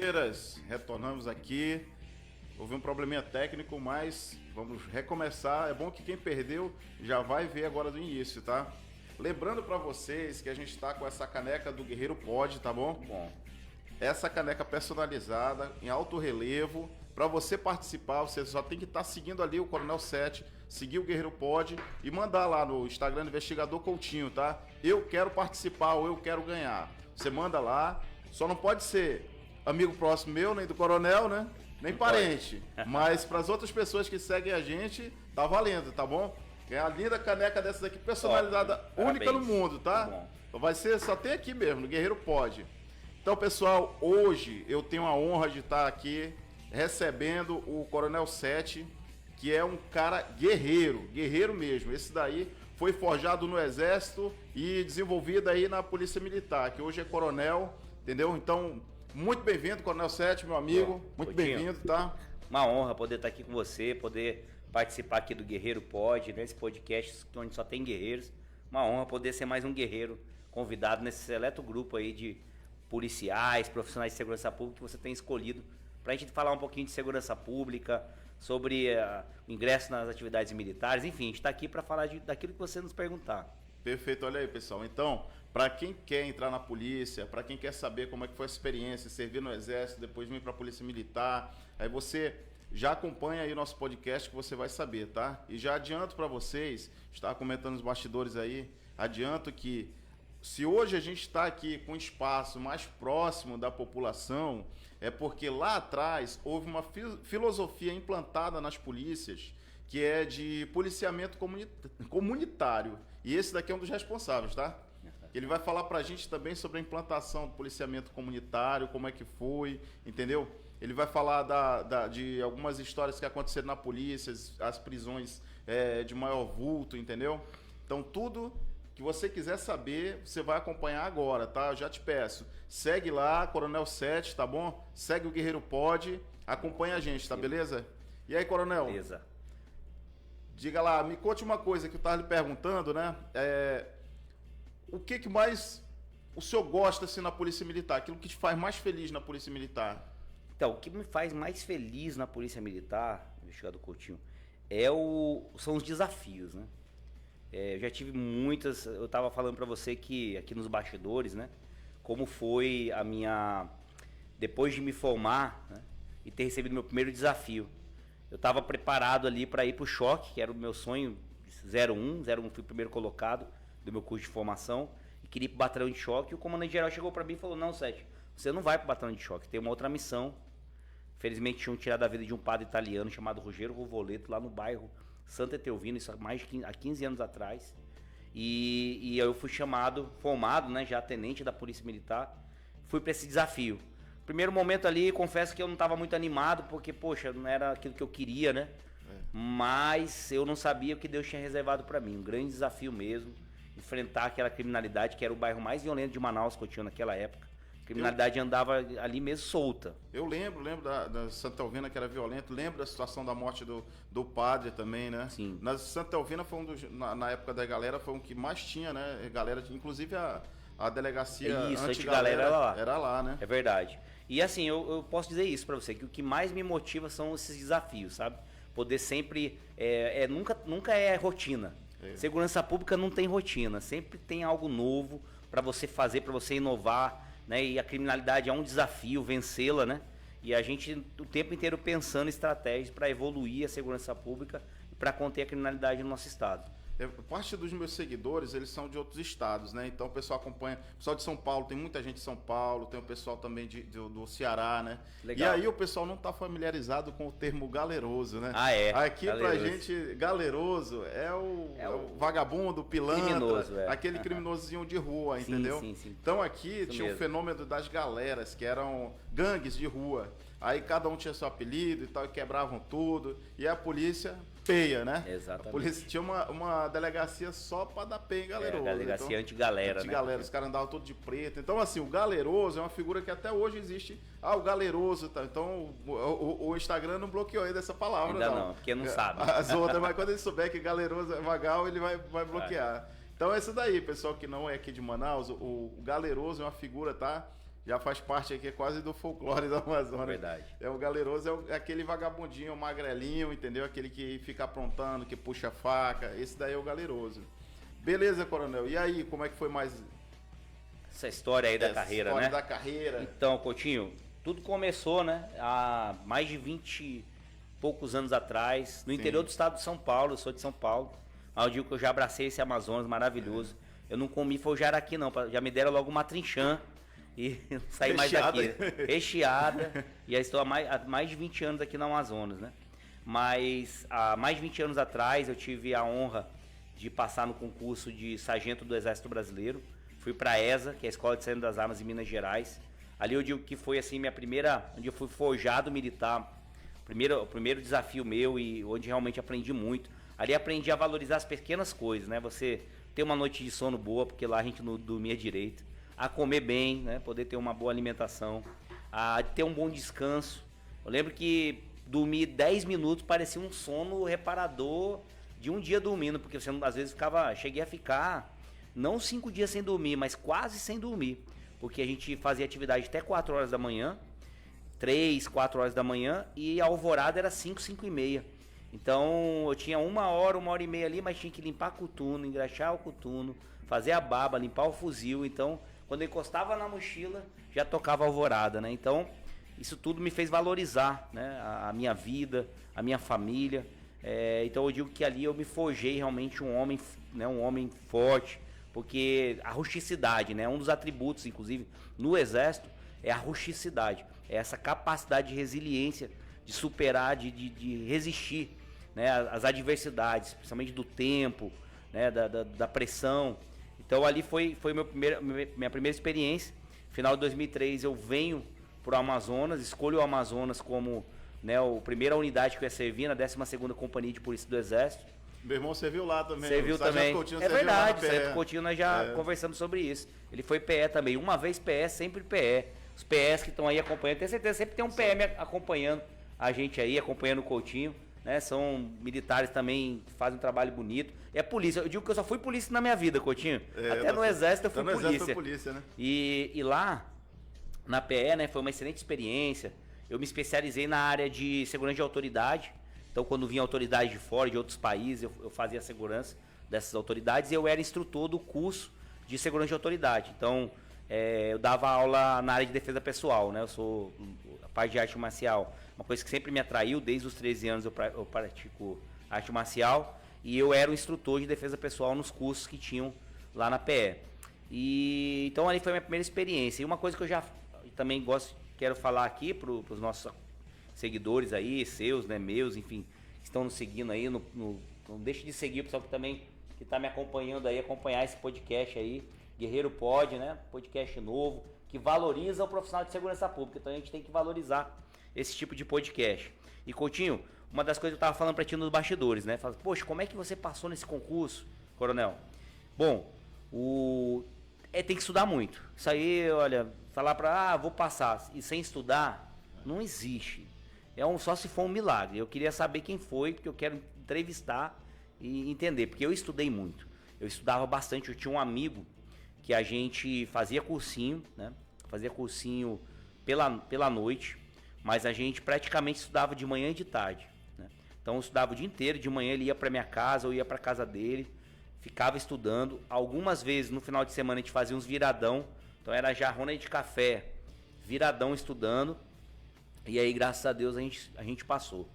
Palmeiras, retornamos aqui. Houve um probleminha técnico, mas vamos recomeçar. É bom que quem perdeu já vai ver agora do início, tá? Lembrando para vocês que a gente tá com essa caneca do Guerreiro Pod, tá bom? Bom. Essa caneca personalizada, em alto relevo. Para você participar, você só tem que estar seguindo ali o Coronel 7, seguir o Guerreiro Pod e mandar lá no Instagram do Investigador Coutinho, tá? Eu quero participar ou eu quero ganhar. Você manda lá, só não pode ser amigo próximo meu, nem do Coronel, né? Nem parente. Mas para as outras pessoas que seguem a gente, tá valendo, tá bom? Ganhar uma linda caneca dessas aqui, personalizada, única no mundo, tá? Vai ser, só tem aqui mesmo, no Guerreiro Pod. Então, pessoal, hoje eu tenho a honra de estar aqui recebendo o Coronel 7, que é um cara guerreiro mesmo. Esse daí foi forjado no Exército e desenvolvido aí na Polícia Militar, que hoje é coronel, entendeu? Então, muito bem-vindo, Coronel 7, meu amigo. Muito bem-vindo, tá? Uma honra poder estar aqui com você, poder participar aqui do Guerreiro Pod, nesse podcast onde só tem guerreiros. Uma honra poder ser mais um guerreiro convidado nesse seleto grupo aí de policiais, profissionais de segurança pública que você tem escolhido para a gente falar um pouquinho de segurança pública, sobre o ingresso nas atividades militares, enfim, a gente está aqui para falar daquilo que você nos perguntar. Perfeito, olha aí, pessoal. Então, para quem quer entrar na polícia, para quem quer saber como é que foi a experiência, servir no Exército, depois vir para a Polícia Militar, aí você já acompanha aí o nosso podcast que você vai saber, tá? E já adianto para vocês, estava comentando nos bastidores aí, adianto que se hoje a gente está aqui com um espaço mais próximo da população, é porque lá atrás houve uma filosofia implantada nas polícias que é de policiamento comunitário. E esse daqui é um dos responsáveis, tá? Ele vai falar pra gente também sobre a implantação do policiamento comunitário, como é que foi, entendeu? Ele vai falar de algumas histórias que aconteceram na polícia, as prisões de maior vulto, entendeu? Então tudo que você quiser saber, você vai acompanhar agora, tá? Eu já te peço. Segue lá, Coronel 7, tá bom? Segue o Guerreiro Pod, acompanha a gente, tá beleza? E aí, Coronel? Beleza. Diga lá, me conte uma coisa que eu estava lhe perguntando, né? O que mais o senhor gosta assim na Polícia Militar? Aquilo que te faz mais feliz na Polícia Militar? Então, o que me faz mais feliz na Polícia Militar, investigado Coutinho, são os desafios, né? Eu já tive muitas, eu estava falando para você que aqui nos bastidores, né? Como foi a minha, depois de me formar, né, e ter recebido meu primeiro desafio. Eu estava preparado ali para ir para o choque, que era o meu sonho, 01 fui o primeiro colocado do meu curso de formação, e queria ir para o batalhão de choque, e o comandante-geral chegou para mim e falou, não, Sete, você não vai para o batalhão de choque, tem uma outra missão. Felizmente tinham tirado a vida de um padre italiano chamado Ruggero Ruvoleto, lá no bairro Santa Etelvina, isso há 15 anos atrás, e eu fui formado, né, já tenente da Polícia Militar, fui para esse desafio. Primeiro momento ali, confesso que eu não estava muito animado, porque, poxa, não era aquilo que eu queria, né? Mas eu não sabia o que Deus tinha reservado para mim. Um grande desafio mesmo, enfrentar aquela criminalidade que era o bairro mais violento de Manaus que eu tinha naquela época. A criminalidade andava ali mesmo solta. Eu lembro da Santa Elvina, que era violento. Lembro da situação da morte do padre também, né? Sim. Na Santa Elvina foi um dos, na época da galera, foi um que mais tinha, né? Galera, inclusive a delegacia anti-galera era lá, né? É verdade. E assim, eu posso dizer isso pra você, que o que mais me motiva são esses desafios, sabe? Poder sempre, nunca é rotina. Segurança pública não tem rotina, sempre tem algo novo pra você fazer, pra você inovar, né? E a criminalidade é um desafio, vencê-la, né? E a gente o tempo inteiro pensando em estratégias para evoluir a segurança pública e para conter a criminalidade no nosso estado. Parte dos meus seguidores, eles são de outros estados, né? Então o pessoal acompanha. O pessoal de São Paulo, tem muita gente de São Paulo, tem o pessoal também do Ceará, né? Legal. E aí o pessoal não está familiarizado com o termo galeroso, né? Ah, é. Aqui galeroso. Pra gente, galeroso é o vagabundo, o pilantra, criminoso, aquele criminosozinho de rua, entendeu? Sim. Então aqui Isso tinha mesmo. o fenômeno das galeras, que eram gangues de rua. Aí cada um tinha seu apelido e tal, e quebravam tudo. E a polícia peia, né? Exatamente. A polícia tinha uma delegacia só pra dar peia em galeroso. Delegacia então, anti-galera, anti-galera, os caras andavam todos de preto. Então, assim, o galeroso é uma figura que até hoje existe. O galeroso, tá? Então o Instagram não bloqueou ainda essa palavra, Ainda não, porque não sabe. As outras, mas quando ele souber que galeroso é vagal, ele vai bloquear. Então é isso daí, pessoal que não é aqui de Manaus, o galeroso é uma figura, tá? já faz parte aqui quase do folclore da Amazônia. Verdade. O galeroso é aquele vagabundinho, magrelinho, entendeu? Aquele que fica aprontando, que puxa faca. Esse daí é o galeroso. Beleza, coronel. E aí, como é que foi mais essa história aí da carreira, história né? da carreira. Então, Coutinho, tudo começou, né? Há mais de 20 e poucos anos atrás, no interior do estado de São Paulo. Eu sou de São Paulo. Mas eu digo que eu já abracei esse Amazonas maravilhoso. Eu não comi foi o jaraqui, não. Já me deram logo uma trinchã e não saí mais daqui. Recheada. E já estou há mais de 20 anos aqui no Amazonas, né? Mas há mais de 20 anos atrás eu tive a honra de passar no concurso de sargento do Exército Brasileiro. Fui para a ESA, que é a Escola de Sargento das Armas em Minas Gerais. Ali eu digo que foi assim minha primeira, onde eu fui forjado militar. O primeiro desafio meu e onde realmente aprendi muito. Ali aprendi a valorizar as pequenas coisas, né? Você ter uma noite de sono boa, porque lá a gente não dormia direito. A comer bem, né? Poder ter uma boa alimentação. A ter um bom descanso. Eu lembro que dormir 10 minutos parecia um sono reparador de um dia dormindo, porque você às vezes cheguei a ficar, não 5 dias sem dormir, mas quase sem dormir. Porque a gente fazia atividade até 4 horas da manhã, 3, 4 horas da manhã, e a alvorada era 5, 5 e meia. Então eu tinha 1 hora e meia ali, mas tinha que limpar coturno, engraxar o coturno, fazer a baba, limpar o fuzil. Então, quando eu encostava na mochila, já tocava a alvorada, né? Então, isso tudo me fez valorizar, né? A minha vida, a minha família. Então eu digo que ali eu me forjei realmente um homem, né? Um homem forte, porque a rusticidade, né? Um dos atributos, inclusive, no Exército, é a rusticidade. É essa capacidade de resiliência, de superar, de resistir, né, às adversidades, principalmente do tempo, né, da pressão. Então ali foi minha primeira experiência. Final de 2003 eu venho para o Amazonas, escolho o Amazonas como, né, a primeira unidade que eu ia servir, na 12ª Companhia de Polícia do Exército. Meu irmão serviu lá também. Serviu também. Coutinho, é verdade, o Sargento Coutinho nós já conversamos sobre isso. Ele foi PE também. Uma vez PE, sempre PE. Os PEs que estão aí acompanhando, tenho certeza, sempre tem um PE acompanhando a gente aí, acompanhando o Coutinho, né? São militares também que fazem um trabalho bonito. É polícia. Eu digo que eu só fui polícia na minha vida, Coutinho. Até no Exército eu fui polícia. Exército foi polícia, né? E lá, na PE, né, foi uma excelente experiência. Eu me especializei na área de segurança de autoridade. Então, quando vinha autoridade de fora, de outros países, eu fazia a segurança dessas autoridades e eu era instrutor do curso de segurança de autoridade. Então, eu dava aula na área de defesa pessoal, né? Eu sou a parte de arte marcial. Uma coisa que sempre me atraiu, desde os 13 anos eu pratico arte marcial. E eu era o instrutor de defesa pessoal nos cursos que tinham lá na PE. Então, ali foi a minha primeira experiência. E uma coisa que eu já também quero falar aqui para os nossos seguidores aí, seus, né, meus, enfim, que estão nos seguindo aí, não deixe de seguir o pessoal que também está me acompanhando aí, acompanhar esse podcast aí, Guerreiro Pod, né, podcast novo, que valoriza o profissional de segurança pública, então a gente tem que valorizar esse tipo de podcast. E Coutinho, uma das coisas que eu estava falando para ti nos bastidores, né, fala, poxa, como é que você passou nesse concurso, coronel? Bom, tem que estudar muito, isso aí, olha, falar vou passar, e sem estudar, não existe. Só se for um milagre. Eu queria saber quem foi, porque eu quero entrevistar e entender, porque eu estudei muito. Eu estudava bastante, eu tinha um amigo que a gente fazia cursinho, né? Fazia cursinho pela noite, mas a gente praticamente estudava de manhã e de tarde, né? Então eu estudava o dia inteiro, de manhã ele ia para minha casa, eu ia para casa dele, ficava estudando. Algumas vezes no final de semana a gente fazia uns viradão, então era jarrona de café, viradão estudando. E aí, graças a Deus, a gente passou.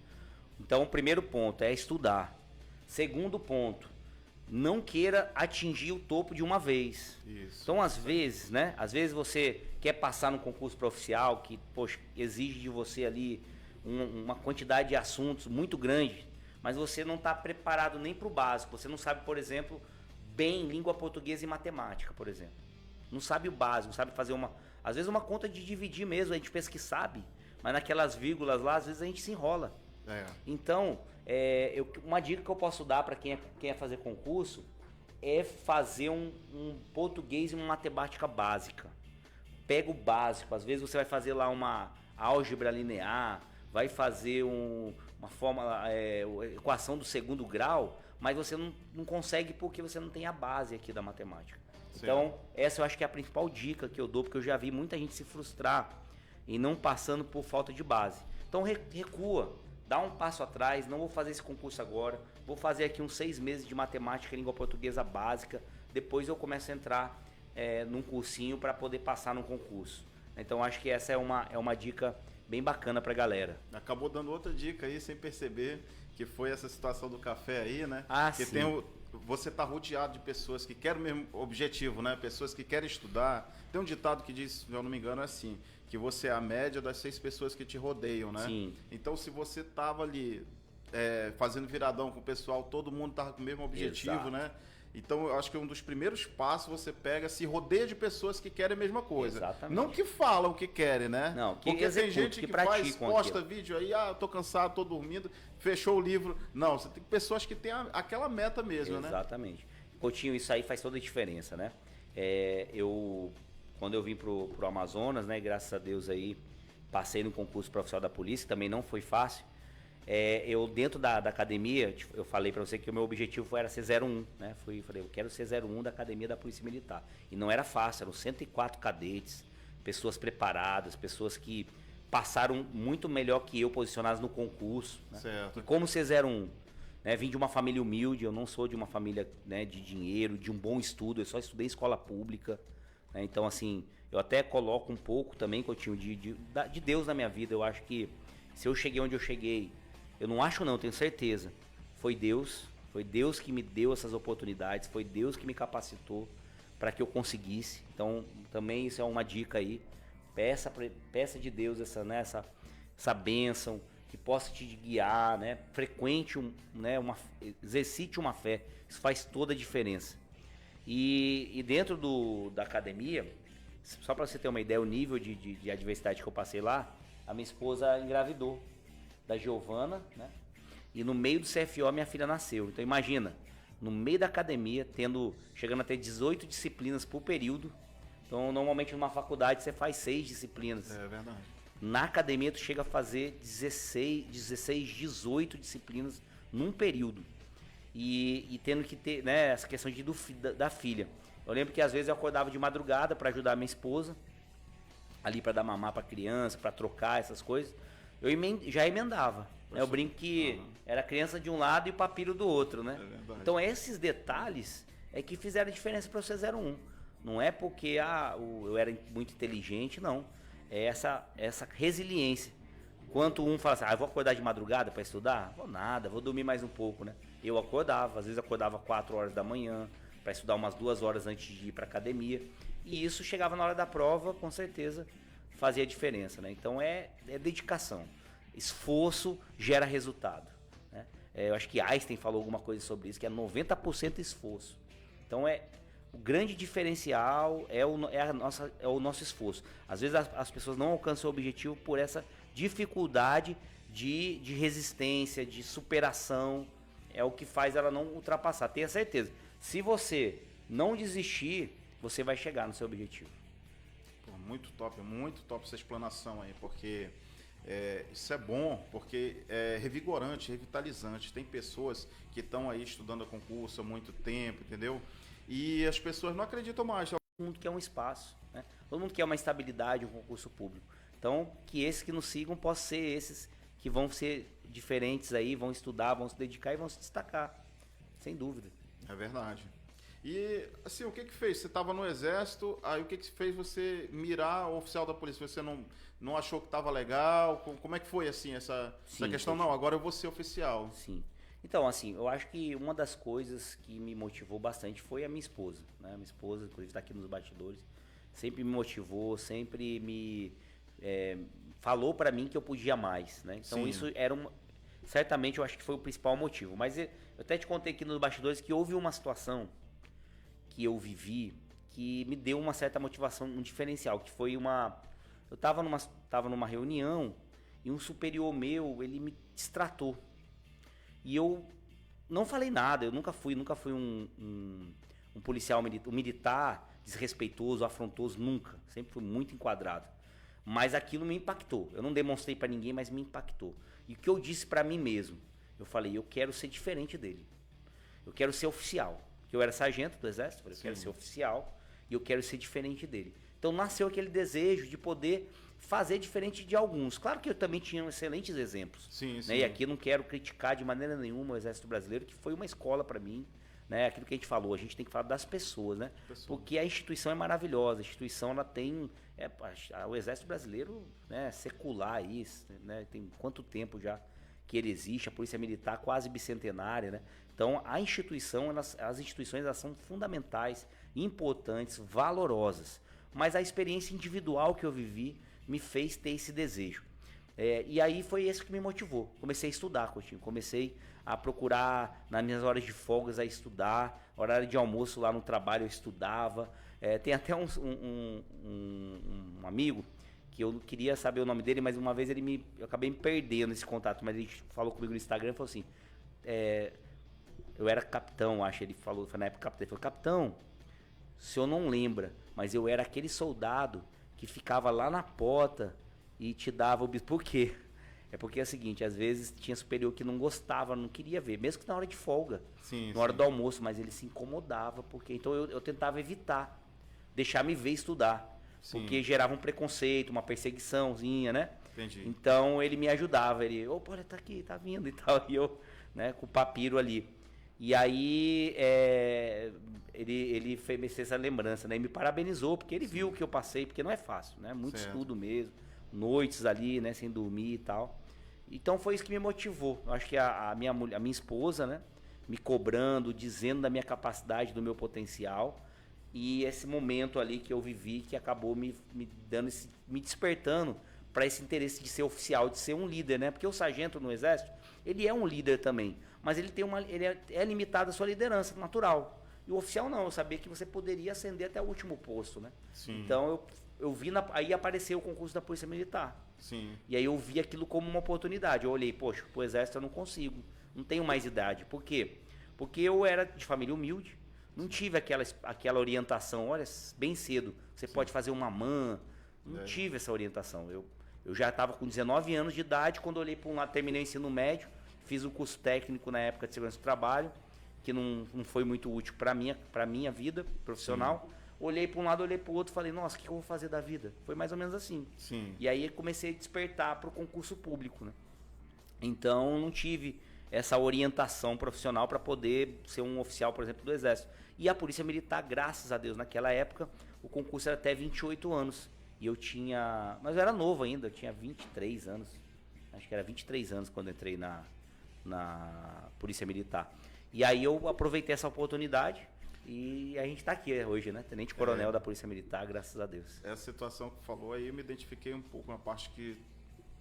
Então, o primeiro ponto é estudar. Segundo ponto, não queira atingir o topo de uma vez. Isso. Então, às vezes, né? Às vezes você quer passar no concurso profissional que, poxa, exige de você ali uma quantidade de assuntos muito grande, mas você não está preparado nem para o básico. Você não sabe, por exemplo, bem língua portuguesa e matemática, por exemplo. Não sabe o básico, não sabe fazer às vezes uma conta de dividir mesmo, a gente pensa que sabe. Mas naquelas vírgulas lá, às vezes a gente se enrola. Então, uma dica que eu posso dar para quem quer fazer concurso é fazer um português e uma matemática básica. Pega o básico. Às vezes você vai fazer lá uma álgebra linear, vai fazer uma fórmula, equação do segundo grau, mas você não consegue porque você não tem a base aqui da matemática. Então, essa eu acho que é a principal dica que eu dou, porque eu já vi muita gente se frustrar e não passando por falta de base. Então, recua, dá um passo atrás, não vou fazer esse concurso agora, vou fazer aqui uns 6 meses de matemática e língua portuguesa básica, depois eu começo a entrar num cursinho para poder passar no concurso. Então, acho que essa é uma dica bem bacana pra galera. Acabou dando outra dica aí, sem perceber, que foi essa situação do café aí, né? Que sim. Você está rodeado de pessoas que querem o mesmo objetivo, né? Pessoas que querem estudar. Tem um ditado que diz, se eu não me engano, é assim, que você é a média das 6 pessoas que te rodeiam, né? Sim. Então, se você tava ali fazendo viradão com o pessoal, todo mundo tava com o mesmo objetivo, Exato. né? Então, eu acho que um dos primeiros passos você pega, se rodeia de pessoas que querem a mesma coisa. Exatamente. Não que falam o que querem, né? Não, que porque tem gente que faz, posta aquilo. vídeo aí, tô cansado, tô dormindo, fechou o livro. Não, você tem pessoas que têm aquela meta mesmo, né? Exatamente. Coutinho, isso aí faz toda a diferença, né? Quando eu vim pro Amazonas, né, graças a Deus aí, passei no concurso para oficial da polícia, também não foi fácil. Eu dentro da academia, eu falei para você que o meu objetivo era ser 01, né? Falei, eu quero ser 01 da academia da Polícia Militar. E não era fácil, eram 104 cadetes, pessoas preparadas, pessoas que passaram muito melhor que eu posicionadas no concurso. Né? Certo. E como ser 01? Né? Vim de uma família humilde, eu não sou de uma família, né, de dinheiro, de um bom estudo, eu só estudei em escola pública. Né? Então, assim, eu até coloco um pouco também, Coutinho, de Deus na minha vida. Eu acho que se eu cheguei onde eu cheguei, eu não acho não, tenho certeza. Foi Deus que me deu essas oportunidades, foi Deus que me capacitou para que eu conseguisse. Então, também isso é uma dica aí. Peça de Deus essa bênção, que possa te guiar, né? Frequente, exercite uma fé. Isso faz toda a diferença. E dentro da academia, só para você ter uma ideia, o nível de adversidade que eu passei lá, a minha esposa engravidou da Giovana, né? E no meio do CFO minha filha nasceu. Então imagina, no meio da academia, chegando a ter 18 disciplinas por período. Então normalmente numa faculdade você faz 6 disciplinas. É verdade. Na academia tu chega a fazer 16, 18 disciplinas num período. E tendo que ter, né, essa questão da filha. Eu lembro que às vezes eu acordava de madrugada para ajudar a minha esposa, ali para dar mamar para criança, para trocar essas coisas. Eu já emendava. Né? Eu brinco que era criança de um lado e o papiro do outro, né? Então esses detalhes é que fizeram a diferença para você 01. Não é porque eu era muito inteligente, não. É essa resiliência. Enquanto um fala assim, eu vou acordar de madrugada para estudar? Vou nada, vou dormir mais um pouco, né? Eu acordava, às vezes acordava 4 horas da manhã, para estudar umas 2 horas antes de ir para academia. E isso chegava na hora da prova, com certeza fazia diferença, né? Então é dedicação. Esforço gera resultado. Né? Eu acho que Einstein falou alguma coisa sobre isso, que é 90% esforço. Então o grande diferencial é o nosso esforço. Às vezes as pessoas não alcançam o objetivo por essa dificuldade de resistência, de superação. É o que faz ela não ultrapassar. Tenha certeza. Se você não desistir, você vai chegar no seu objetivo. Muito top essa explanação aí, porque isso é bom, porque é revigorante, revitalizante. Tem pessoas que estão aí estudando a concurso há muito tempo, entendeu? E as pessoas não acreditam mais. Todo mundo quer um espaço, né? Todo mundo quer uma estabilidade, um concurso público. Então, que esses que nos sigam possam ser esses que vão ser diferentes aí, vão estudar, vão se dedicar e vão se destacar, sem dúvida. É verdade. E, assim, o que fez? Você estava no exército, aí o que fez você mirar o oficial da polícia? Você não achou que estava legal? Como é que foi, assim, essa questão? Não, agora eu vou ser oficial. Sim. Então, assim, eu acho que uma das coisas que me motivou bastante foi a minha esposa, né? Minha esposa, inclusive, está aqui nos bastidores, sempre me motivou, sempre me falou para mim que eu podia mais, né? Então, Sim. isso era certamente, eu acho que foi o principal motivo. Mas eu até te contei aqui nos bastidores que houve uma situação que eu vivi que me deu uma certa motivação, um diferencial, que foi eu tava numa reunião e um superior meu, ele me distratou. E eu não falei nada, eu nunca fui um policial militar desrespeitoso, afrontoso, nunca. Sempre fui muito enquadrado. Mas aquilo me impactou. Eu não demonstrei pra ninguém, mas me impactou. E o que eu disse pra mim mesmo? Eu falei, eu quero ser diferente dele. Eu quero ser oficial. Porque eu era sargento do exército, eu quero ser oficial. e eu quero ser diferente dele. Então nasceu aquele desejo de poder fazer diferente de alguns. Claro que eu também tinha excelentes exemplos. Sim, né? sim. E aqui eu não quero criticar de maneira nenhuma o Exército Brasileiro, que foi uma escola para mim. Né? Aquilo que a gente falou, a gente tem que falar das pessoas, né? Porque a instituição é maravilhosa, a instituição ela tem... o Exército Brasileiro, né, secular aí, né, tem quanto tempo já que ele existe, a Polícia Militar quase bicentenária, né? Então a instituição, as instituições elas são fundamentais, importantes, valorosas. Mas a experiência individual que eu vivi me fez ter esse desejo. E aí foi isso que me motivou. Comecei a estudar, Coutinho. Comecei a procurar, nas minhas horas de folgas, a estudar. Horário de almoço lá no trabalho eu estudava. Tem até um amigo que eu não queria saber o nome dele, mas uma vez eu acabei me perdendo nesse contato. Mas ele falou comigo no Instagram e falou assim... eu era capitão, acho. Ele falou, foi na época capitão. Ele falou, capitão, o senhor não lembra, mas eu era aquele soldado que ficava lá na porta e te dava o bispo. Por quê? É porque é o seguinte, às vezes tinha superior que não gostava, não queria ver, mesmo que na hora de folga, na hora do almoço, mas ele se incomodava, porque então eu tentava evitar, deixar me ver estudar, porque gerava um preconceito, uma perseguiçãozinha, né? Entendi. Então ele me ajudava, opa, olha, tá aqui, tá vindo e tal, e eu, né, com o papiro ali. E aí ele fez essa lembrança, né? E me parabenizou, porque ele viu o que eu passei, porque não é fácil, né? Muito estudo mesmo, noites ali, né? Sem dormir e tal. Então foi isso que me motivou. Eu acho que a minha esposa, né? Me cobrando, dizendo da minha capacidade, do meu potencial. E esse momento ali que eu vivi, que acabou me despertando para esse interesse de ser oficial, de ser um líder, né? Porque o sargento no Exército, ele é um líder também. Mas ele é limitado à sua liderança natural. E o oficial não, eu sabia que você poderia ascender até o último posto, né? Sim. Então eu vi, aí apareceu o concurso da Polícia Militar. Sim. E aí eu vi aquilo como uma oportunidade. Eu olhei, poxa, pro Exército eu não consigo, não tenho mais idade. Por quê? Porque eu era de família humilde, não tive aquela orientação, olha, bem cedo, você pode fazer uma MAN, não tive essa orientação. Eu já estava com 19 anos de idade, quando eu olhei para um lado, terminei o ensino médio, fiz o curso técnico na época de segurança do trabalho, que não foi muito útil para minha vida profissional. Sim. Olhei para um lado, olhei para o outro, falei, nossa, o que eu vou fazer da vida? Foi mais ou menos assim. Sim. E aí comecei a despertar para o concurso público, né? Então não tive essa orientação profissional para poder ser um oficial, por exemplo, do Exército. E a Polícia Militar, graças a Deus, naquela época, o concurso era até 28 anos. E eu tinha... Mas eu era novo ainda, eu tinha 23 anos. Acho que era 23 anos quando eu entrei na Polícia Militar. E aí eu aproveitei essa oportunidade e a gente está aqui hoje, né? Tenente Coronel da Polícia Militar, graças a Deus. Essa situação que falou aí, eu me identifiquei um pouco na parte que,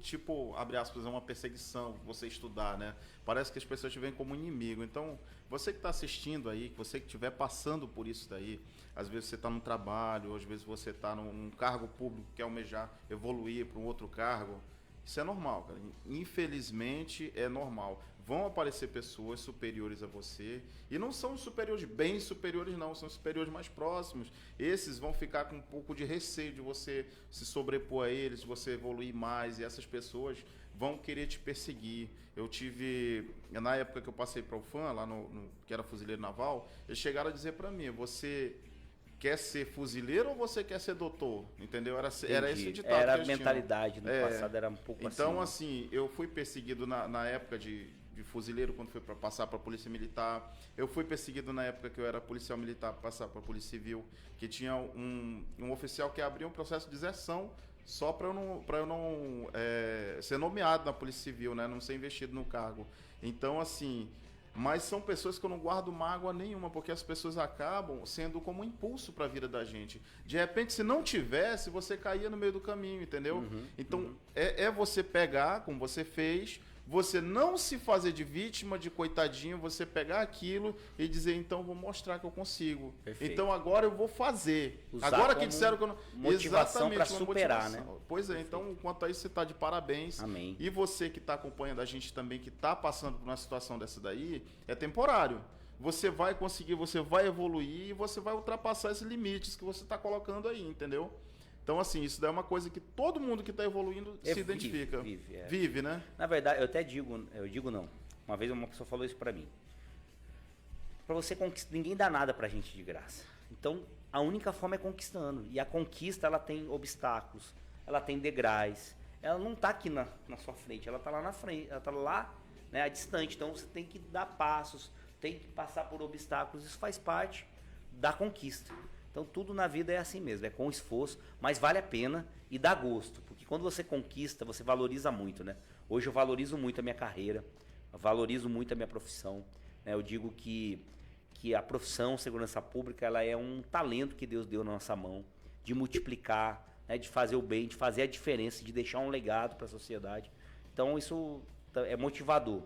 tipo, abre aspas, é uma perseguição, você estudar, né? Parece que as pessoas te veem como inimigo. Então, você que está assistindo aí, você que estiver passando por isso daí, às vezes você está no trabalho, às vezes você está num cargo público, quer almejar evoluir para um outro cargo, isso é normal, cara. Infelizmente, é normal. Vão aparecer pessoas superiores a você, e não são superiores, bem superiores não, são superiores mais próximos. Esses vão ficar com um pouco de receio de você se sobrepor a eles, de você evoluir mais, e essas pessoas vão querer te perseguir. Eu tive, na época que eu passei para o FAM, lá que era fuzileiro naval, eles chegaram a dizer para mim, você quer ser fuzileiro ou você quer ser doutor? Entendeu? Era esse ditado. Era a mentalidade, no passado era um pouco assim. Então, assim, eu fui perseguido na época de fuzileiro, quando foi para passar para a Polícia Militar. Eu fui perseguido na época que eu era policial militar para passar para a Polícia Civil, que tinha um oficial que abria um processo de deserção só para eu não ser nomeado na Polícia Civil, né? Não ser investido no cargo. Então, assim... Mas são pessoas que eu não guardo mágoa nenhuma, porque as pessoas acabam sendo como um impulso para a vida da gente. De repente, se não tivesse, você caía no meio do caminho, entendeu? Então, é você pegar, como você fez, você não se fazer de vítima, de coitadinho, você pegar aquilo e dizer, então, vou mostrar que eu consigo. Perfeito. Então, agora eu vou fazer. Usar agora que disseram que eu não... motivação para superar, motivação. Né? Pois é, perfeito. Então, quanto a isso, você está de parabéns. Amém. E você que está acompanhando a gente também, que está passando por uma situação dessa daí, é temporário. Você vai conseguir, você vai evoluir e você vai ultrapassar esses limites que você está colocando aí, entendeu? Então, assim, isso daí é uma coisa que todo mundo que está evoluindo se identifica. Vive, né? Na verdade, eu digo não. Uma vez uma pessoa falou isso pra mim. Pra você conquistar, ninguém dá nada pra gente de graça. Então, a única forma é conquistando. E a conquista, ela tem obstáculos, ela tem degraus. Ela não está aqui na sua frente, ela está lá na frente, ela está lá, né, distante. Então, você tem que dar passos, tem que passar por obstáculos. Isso faz parte da conquista. Então, tudo na vida é assim mesmo, é com esforço, mas vale a pena e dá gosto. Porque quando você conquista, você valoriza muito, né? Hoje eu valorizo muito a minha carreira, eu valorizo muito a minha profissão, né? Eu digo que a profissão segurança pública, ela é um talento que Deus deu na nossa mão, de multiplicar, né? De fazer o bem, de fazer a diferença, de deixar um legado para a sociedade. Então, isso é motivador,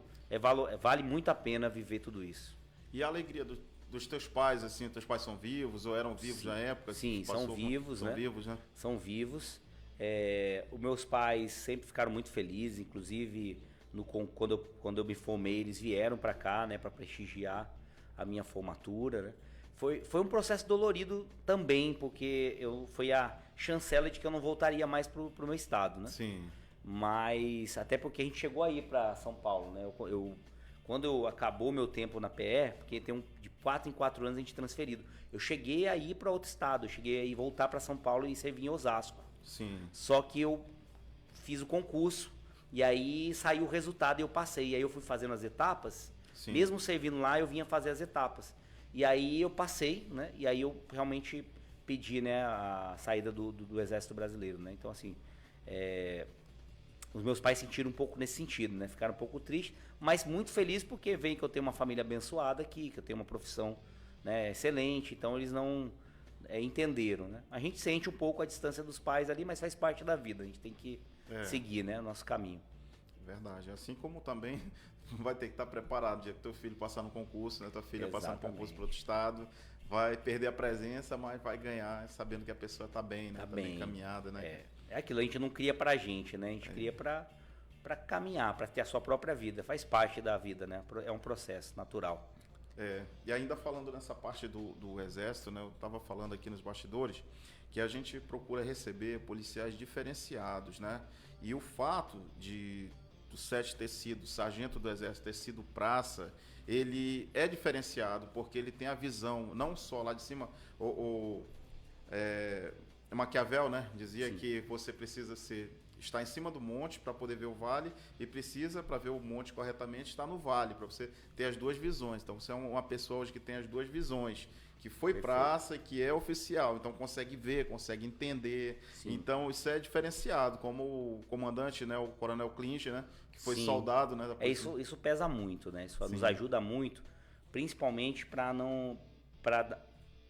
vale muito a pena viver tudo isso. E a alegria dos teus pais, assim, teus pais são vivos ou eram vivos na época? Sim, são vivos, né? São vivos, né? São vivos. Os meus pais sempre ficaram muito felizes, inclusive quando eu me formei, eles vieram para cá, né, para prestigiar a minha formatura, né? Foi um processo dolorido também, porque foi a chancela de que eu não voltaria mais pro meu estado, né? Sim. Mas até porque a gente chegou aí para São Paulo, né? Quando acabou meu tempo na PR, porque de 4 em 4 anos a gente transferido. Eu cheguei a ir para outro estado, eu cheguei a ir voltar para São Paulo e servir em Osasco. Sim. Só que eu fiz o concurso e aí saiu o resultado e eu passei. E aí eu fui fazendo as etapas. Sim. Mesmo servindo lá, eu vinha fazer as etapas. E aí eu passei, né? E aí eu realmente pedi, né, a saída do Exército Brasileiro, né? Então, assim, os meus pais sentiram um pouco nesse sentido, né? Ficaram um pouco tristes, mas muito felizes porque veem que eu tenho uma família abençoada aqui, que eu tenho uma profissão, né, excelente. Então, eles não entenderam, né? A gente sente um pouco a distância dos pais ali, mas faz parte da vida. A gente tem que seguir, né, o nosso caminho. Verdade. Assim como também vai ter que estar preparado. O dia que teu filho passar no concurso, né? Tua filha passar no concurso para outro estado, vai perder a presença, mas vai ganhar sabendo que a pessoa está bem, né? Tá bem encaminhada, né? É aquilo, a gente não cria pra gente, né? A gente cria pra caminhar, pra ter a sua própria vida. Faz parte da vida, né? É um processo natural. E ainda falando nessa parte do Exército, né? Eu estava falando aqui nos bastidores que a gente procura receber policiais diferenciados, né? E o fato do Sete ter sido sargento do Exército, ter sido praça, ele é diferenciado porque ele tem a visão, não só lá de cima, Maquiavel, né? Dizia Sim. que você precisa estar em cima do monte para poder ver o vale e precisa, para ver o monte corretamente, estar no vale, para você ter as duas visões. Então, você é uma pessoa hoje que tem as duas visões, que foi Perfeito. Praça e que é oficial, então consegue ver, consegue entender. Sim. Então, isso é diferenciado, como o comandante, né, o Coronel Clinch, né, que foi Sim. soldado. Né, isso pesa muito, né? Isso Sim. nos ajuda muito, principalmente para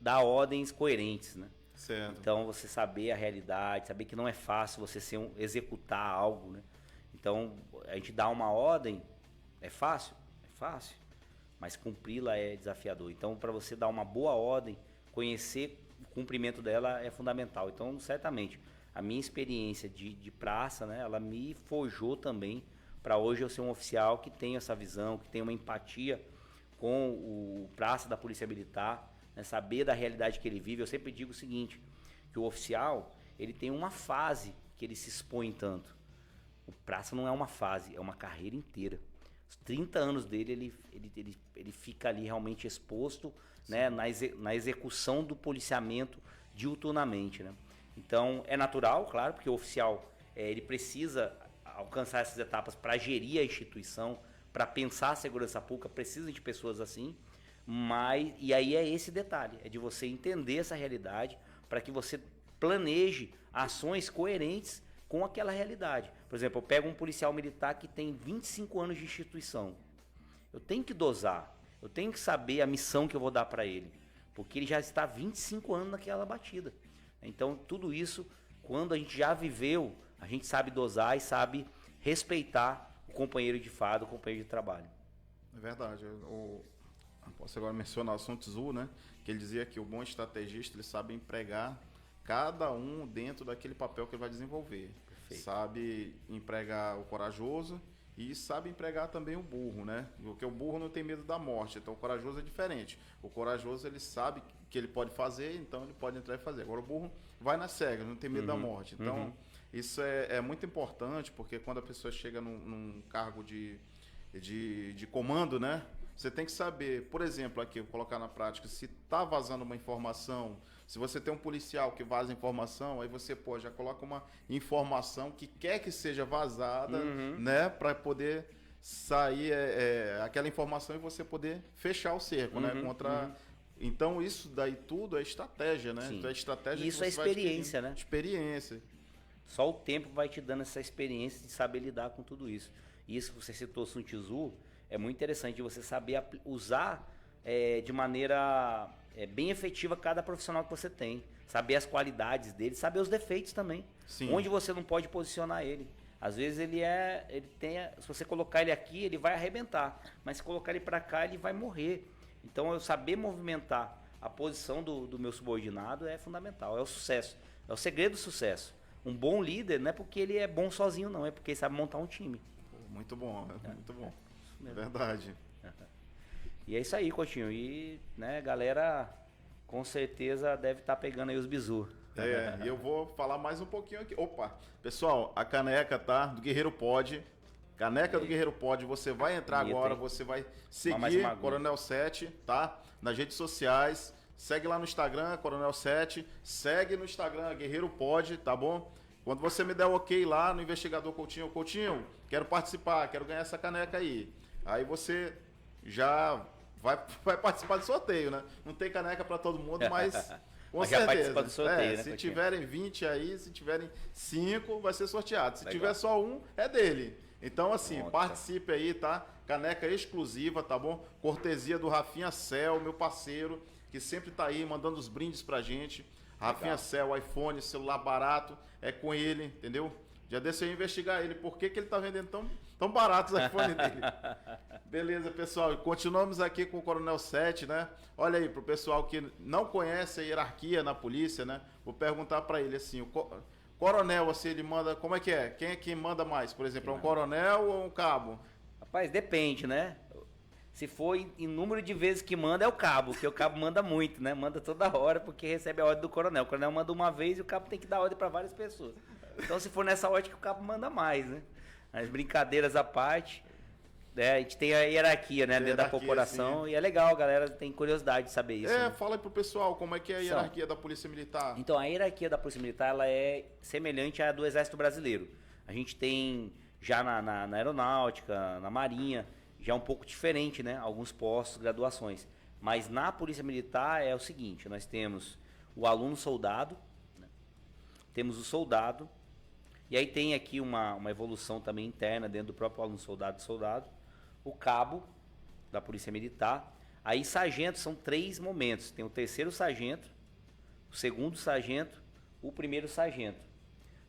dar ordens coerentes, né? Certo. Então, você saber a realidade, saber que não é fácil você executar algo, né? Então, a gente dá uma ordem, é fácil? É fácil. Mas cumpri-la é desafiador. Então, para você dar uma boa ordem, conhecer o cumprimento dela é fundamental. Então, certamente, a minha experiência de praça, né, ela me forjou também para hoje eu ser um oficial que tem essa visão, que tem uma empatia com o praça da Polícia Militar, né, saber da realidade que ele vive. Eu sempre digo o seguinte, que o oficial, ele tem uma fase que ele se expõe tanto. O praça não é uma fase, é uma carreira inteira. Os 30 anos dele, ele fica ali realmente exposto, né, na execução do policiamento diuturnamente, né? Então, é natural, claro, porque o oficial ele precisa alcançar essas etapas para gerir a instituição, para pensar a segurança pública, precisa de pessoas assim. E aí é esse detalhe, é de você entender essa realidade para que você planeje ações coerentes com aquela realidade. Por exemplo, eu pego um policial militar que tem 25 anos de instituição. Eu tenho que dosar, eu tenho que saber a missão que eu vou dar para ele, porque ele já está 25 anos naquela batida. Então, tudo isso, quando a gente já viveu, a gente sabe dosar e sabe respeitar o companheiro de farda, o companheiro de trabalho. É verdade. Posso agora mencionar o Sun Tzu, né? Que ele dizia que o bom estrategista, ele sabe empregar cada um dentro daquele papel que ele vai desenvolver. Perfeito. Sabe empregar o corajoso e sabe empregar também o burro, né? Porque o burro não tem medo da morte, então o corajoso é diferente. O corajoso, ele sabe que ele pode fazer, então ele pode entrar e fazer. Agora o burro vai na cega, não tem medo da morte. Então, isso é muito importante, porque quando a pessoa chega num cargo de comando, né? você tem que saber, por exemplo, aqui, vou colocar na prática, se tá vazando uma informação, se você tem um policial que vaza informação, aí você, pô, já coloca uma informação que quer que seja vazada, né, para poder sair aquela informação e você poder fechar o cerco, né, contra... Então, isso daí tudo é estratégia, né? Sim. Então, é estratégia Isso que é você vai experiência, adquirindo. né? Experiência. Só o tempo vai te dando essa experiência de saber lidar com tudo isso. E isso que você citou, Sun Tzu, é muito interessante de você saber usar de maneira bem efetiva cada profissional que você tem. Saber as qualidades dele, saber os defeitos também. Sim. Onde você não pode posicionar ele. Às vezes se você colocar ele aqui, ele vai arrebentar. Mas se colocar ele para cá, ele vai morrer. Então, eu saber movimentar a posição do meu subordinado é fundamental. É o sucesso. É o segredo do sucesso. Um bom líder não é porque ele é bom sozinho, não. É porque ele sabe montar um time. Muito bom, muito bom. Mesmo. Verdade. E é isso aí, Coutinho. E, né, galera, com certeza deve estar pegando aí os bizu. E eu vou falar mais um pouquinho aqui. Opa, pessoal, a caneca, tá? Do Guerreiro Pod. Caneca do Guerreiro Pod, você vai entrar Bonito, agora, hein? você vai seguir Coronel 7, tá? Nas redes sociais. Segue lá no Instagram, Coronel 7. Segue no Instagram, Guerreiro Pod, tá bom? Quando você me der o ok lá no investigador Coutinho, quero participar, quero ganhar essa caneca aí. Aí você já vai participar do sorteio, né? Não tem caneca para todo mundo, mas com mas certeza. já participa do sorteio, né, se Coutinho? tiverem 20 aí, se tiverem 5, vai ser sorteado. Se Legal. tiver só um, é dele. Então, assim, Pronto. participe aí, tá? Caneca exclusiva, tá bom? Cortesia do Rafinha Cel, meu parceiro, que sempre tá aí mandando os brindes pra gente. Rafinha Cel, iPhone, celular barato, é com ele, entendeu? Já desse eu ia investigar ele, por que ele tá vendendo tão barato os iPhones dele. Beleza, pessoal, continuamos aqui com o Coronel 7, né? Olha aí, pro pessoal que não conhece a hierarquia na polícia, né? Vou perguntar para ele assim, o coronel, assim, ele manda, como é que é? Quem é que manda mais? Por exemplo, é um coronel ou um cabo? Rapaz, depende, né? Se for em número de vezes que manda, é o cabo, porque o cabo manda muito, né? Manda toda hora, porque recebe a ordem do coronel. O coronel manda uma vez e o cabo tem que dar ordem para várias pessoas. Então, se for nessa ótica, o cabo manda mais, né? As brincadeiras à parte, né? A gente tem a hierarquia, né? Dentro da corporação, e é legal, a galera tem curiosidade de saber isso. Né? Fala aí pro pessoal como é que é a hierarquia da Polícia Militar. Então, a hierarquia da Polícia Militar, ela é semelhante à do Exército Brasileiro. A gente tem já na Aeronáutica, na Marinha, já é um pouco diferente, né? Alguns postos, graduações. Mas na Polícia Militar é o seguinte, nós temos o aluno soldado, né? Temos o soldado, e aí tem aqui uma evolução também interna dentro do próprio aluno soldado, o cabo da Polícia Militar. Aí sargento são 3 momentos, tem o terceiro sargento, o segundo sargento, o primeiro sargento.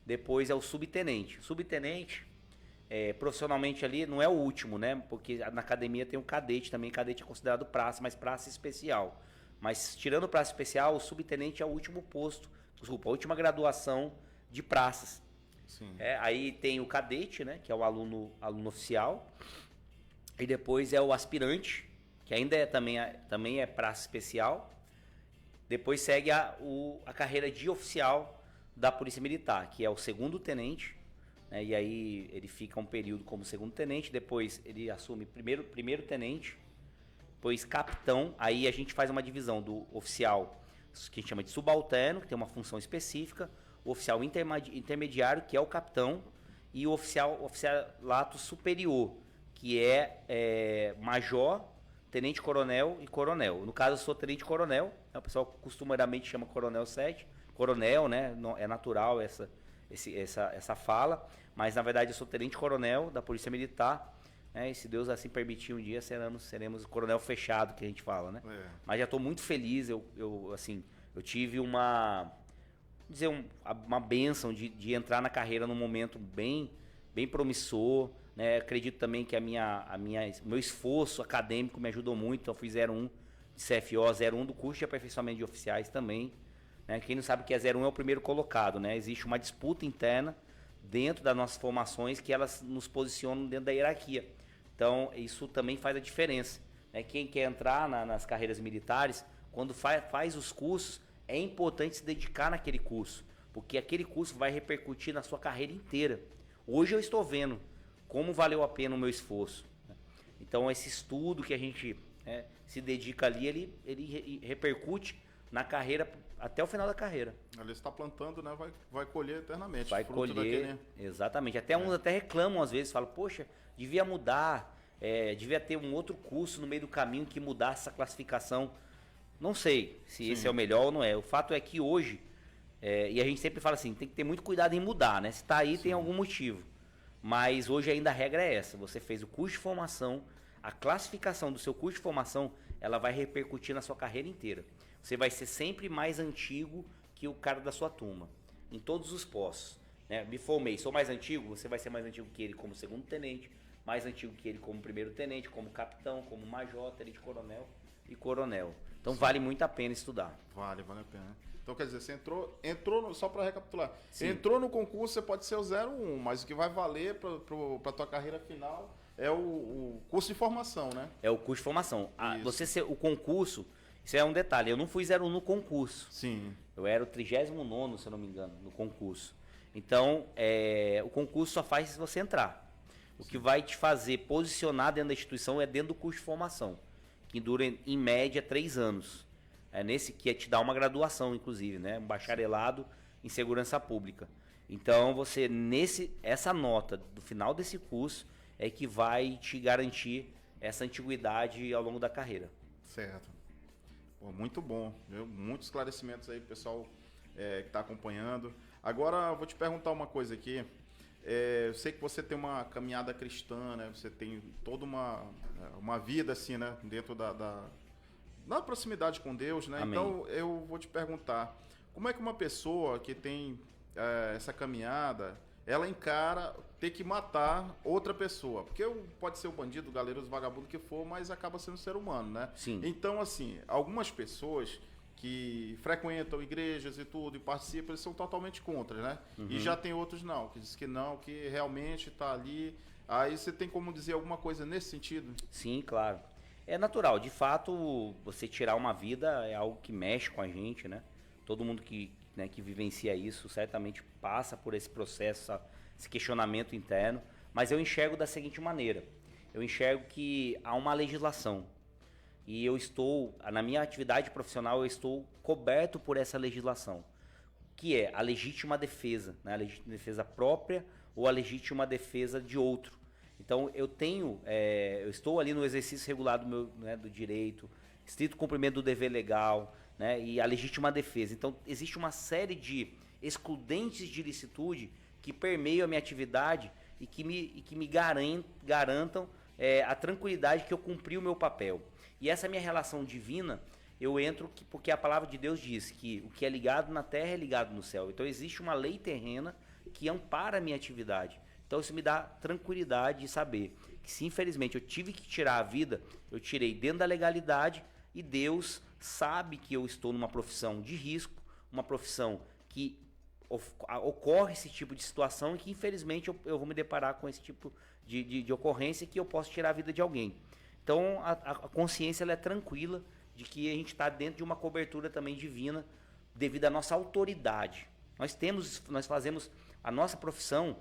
Depois é o subtenente. Subtenente, profissionalmente ali, não é o último, né? Porque na academia tem o cadete também. Cadete é considerado praça, mas praça especial. Mas tirando o praça especial, o subtenente é o último posto, desculpa, a última graduação de praças. Sim. Aí tem o cadete, né? Que é o aluno oficial. E depois é o aspirante, que ainda também é praça especial. Depois segue a carreira de oficial da Polícia Militar, que é o segundo tenente. E aí ele fica um período como segundo tenente, depois ele assume primeiro tenente, depois capitão. Aí a gente faz uma divisão do oficial, que a gente chama de subalterno, que tem uma função específica, o oficial intermediário, que é o capitão, e o oficialato superior, que é major, tenente-coronel e coronel. No caso, eu sou tenente-coronel, o pessoal costumeiramente chama coronel 7, coronel, né? É natural essa fala, mas na verdade eu sou tenente-coronel da Polícia Militar, né? E se Deus assim permitir um dia, seremos o coronel fechado, que a gente fala, né? Mas já estou muito feliz, eu tive uma bênção de entrar na carreira num momento bem promissor, né? Acredito também que meu esforço acadêmico me ajudou muito, então eu fui 01 de CFO, 01 do curso de aperfeiçoamento de oficiais também. Né? Quem não sabe que 01 é o primeiro colocado, né? Existe uma disputa interna dentro das nossas formações que elas nos posicionam dentro da hierarquia. Então, isso também faz a diferença. Né? Quem quer entrar nas carreiras militares, quando faz os cursos, é importante se dedicar naquele curso, porque aquele curso vai repercutir na sua carreira inteira. Hoje eu estou vendo como valeu a pena o meu esforço. Né? Então esse estudo que a gente se dedica ali, ele repercute na carreira até o final da carreira. Ali você está plantando, né? Vai colher eternamente. Vai colher, exatamente. Até uns até reclamam às vezes, falam, poxa, devia mudar, devia ter um outro curso no meio do caminho que mudasse essa classificação. Não sei se esse é o melhor ou não é. O fato é que hoje, e a gente sempre fala assim, tem que ter muito cuidado em mudar, né? Se está aí, tem algum motivo. Mas hoje ainda a regra é essa. Você fez o curso de formação, a classificação do seu curso de formação, ela vai repercutir na sua carreira inteira. Você vai ser sempre mais antigo que o cara da sua turma, em todos os postos. Né? Me formei, sou mais antigo, você vai ser mais antigo que ele como segundo tenente, mais antigo que ele como primeiro tenente, como capitão, como major, tenente coronel e coronel. Então vale muito a pena estudar. Vale a pena. Então quer dizer, você entrou só para recapitular, Sim. entrou no concurso, você pode ser o 01, mas o que vai valer para tua carreira final é o curso de formação, né? É o curso de formação. O concurso, isso é um detalhe, eu não fui 01 no concurso. Sim. Eu era o 39º, se eu não me engano, no concurso. Então, o concurso só faz se você entrar. O que vai te fazer posicionar dentro da instituição é dentro do curso de formação, que dura em média 3 anos. Nesse que te dá uma graduação, inclusive, né? Um bacharelado em segurança pública. Então, essa nota do final desse curso é que vai te garantir essa antiguidade ao longo da carreira. Certo. Pô, muito bom, viu? Muitos esclarecimentos aí, pessoal que está acompanhando. Agora, eu vou te perguntar uma coisa aqui. Eu sei que você tem uma caminhada cristã, né? Você tem toda uma vida assim, né? Dentro na proximidade com Deus, né? Amém. Então, eu vou te perguntar, como é que uma pessoa que tem essa caminhada, ela encara ter que matar outra pessoa? Porque pode ser o bandido, o galeroso, o vagabundo que for, mas acaba sendo um ser humano, né? Sim. Então, assim, algumas pessoas que frequentam igrejas e tudo, e participam, eles são totalmente contra, né? Uhum. E já tem outros não, que diz que não, que realmente está ali. Aí você tem como dizer alguma coisa nesse sentido? Sim, claro. É natural, de fato, você tirar uma vida é algo que mexe com a gente, né? Todo mundo que vivencia isso certamente passa por esse processo, esse questionamento interno, mas eu enxergo da seguinte maneira. Eu enxergo que há uma legislação e na minha atividade profissional, eu estou coberto por essa legislação, que é a legítima defesa, né? A legítima defesa própria ou a legítima defesa de outro. Então, eu estou ali no exercício regular do direito, estrito cumprimento do dever legal, né, e a legítima defesa. Então, existe uma série de excludentes de ilicitude que permeiam a minha atividade e que me garantam a tranquilidade que eu cumpri o meu papel. E essa minha relação divina, eu entro porque a palavra de Deus diz que o que é ligado na terra é ligado no céu. Então, existe uma lei terrena que ampara a minha atividade. Então isso me dá tranquilidade de saber que se infelizmente eu tive que tirar a vida, eu tirei dentro da legalidade e Deus sabe que eu estou numa profissão de risco, uma profissão que ocorre esse tipo de situação e que infelizmente eu vou me deparar com esse tipo de ocorrência que eu posso tirar a vida de alguém. Então a consciência ela é tranquila de que a gente está dentro de uma cobertura também divina devido à nossa autoridade. Nós fazemos a nossa profissão,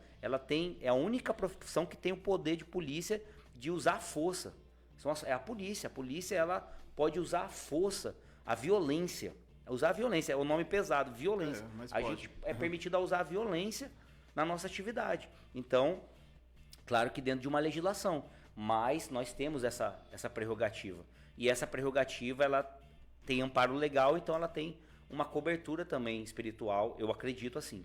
é a única profissão que tem o poder de polícia de usar a força. É a polícia. A polícia ela pode usar a força, a violência. Usar a violência é o nome pesado, violência. A gente é permitido usar a violência na nossa atividade. Então, claro que dentro de uma legislação, mas nós temos essa prerrogativa. E essa prerrogativa ela tem amparo legal, então ela tem uma cobertura também espiritual, eu acredito assim.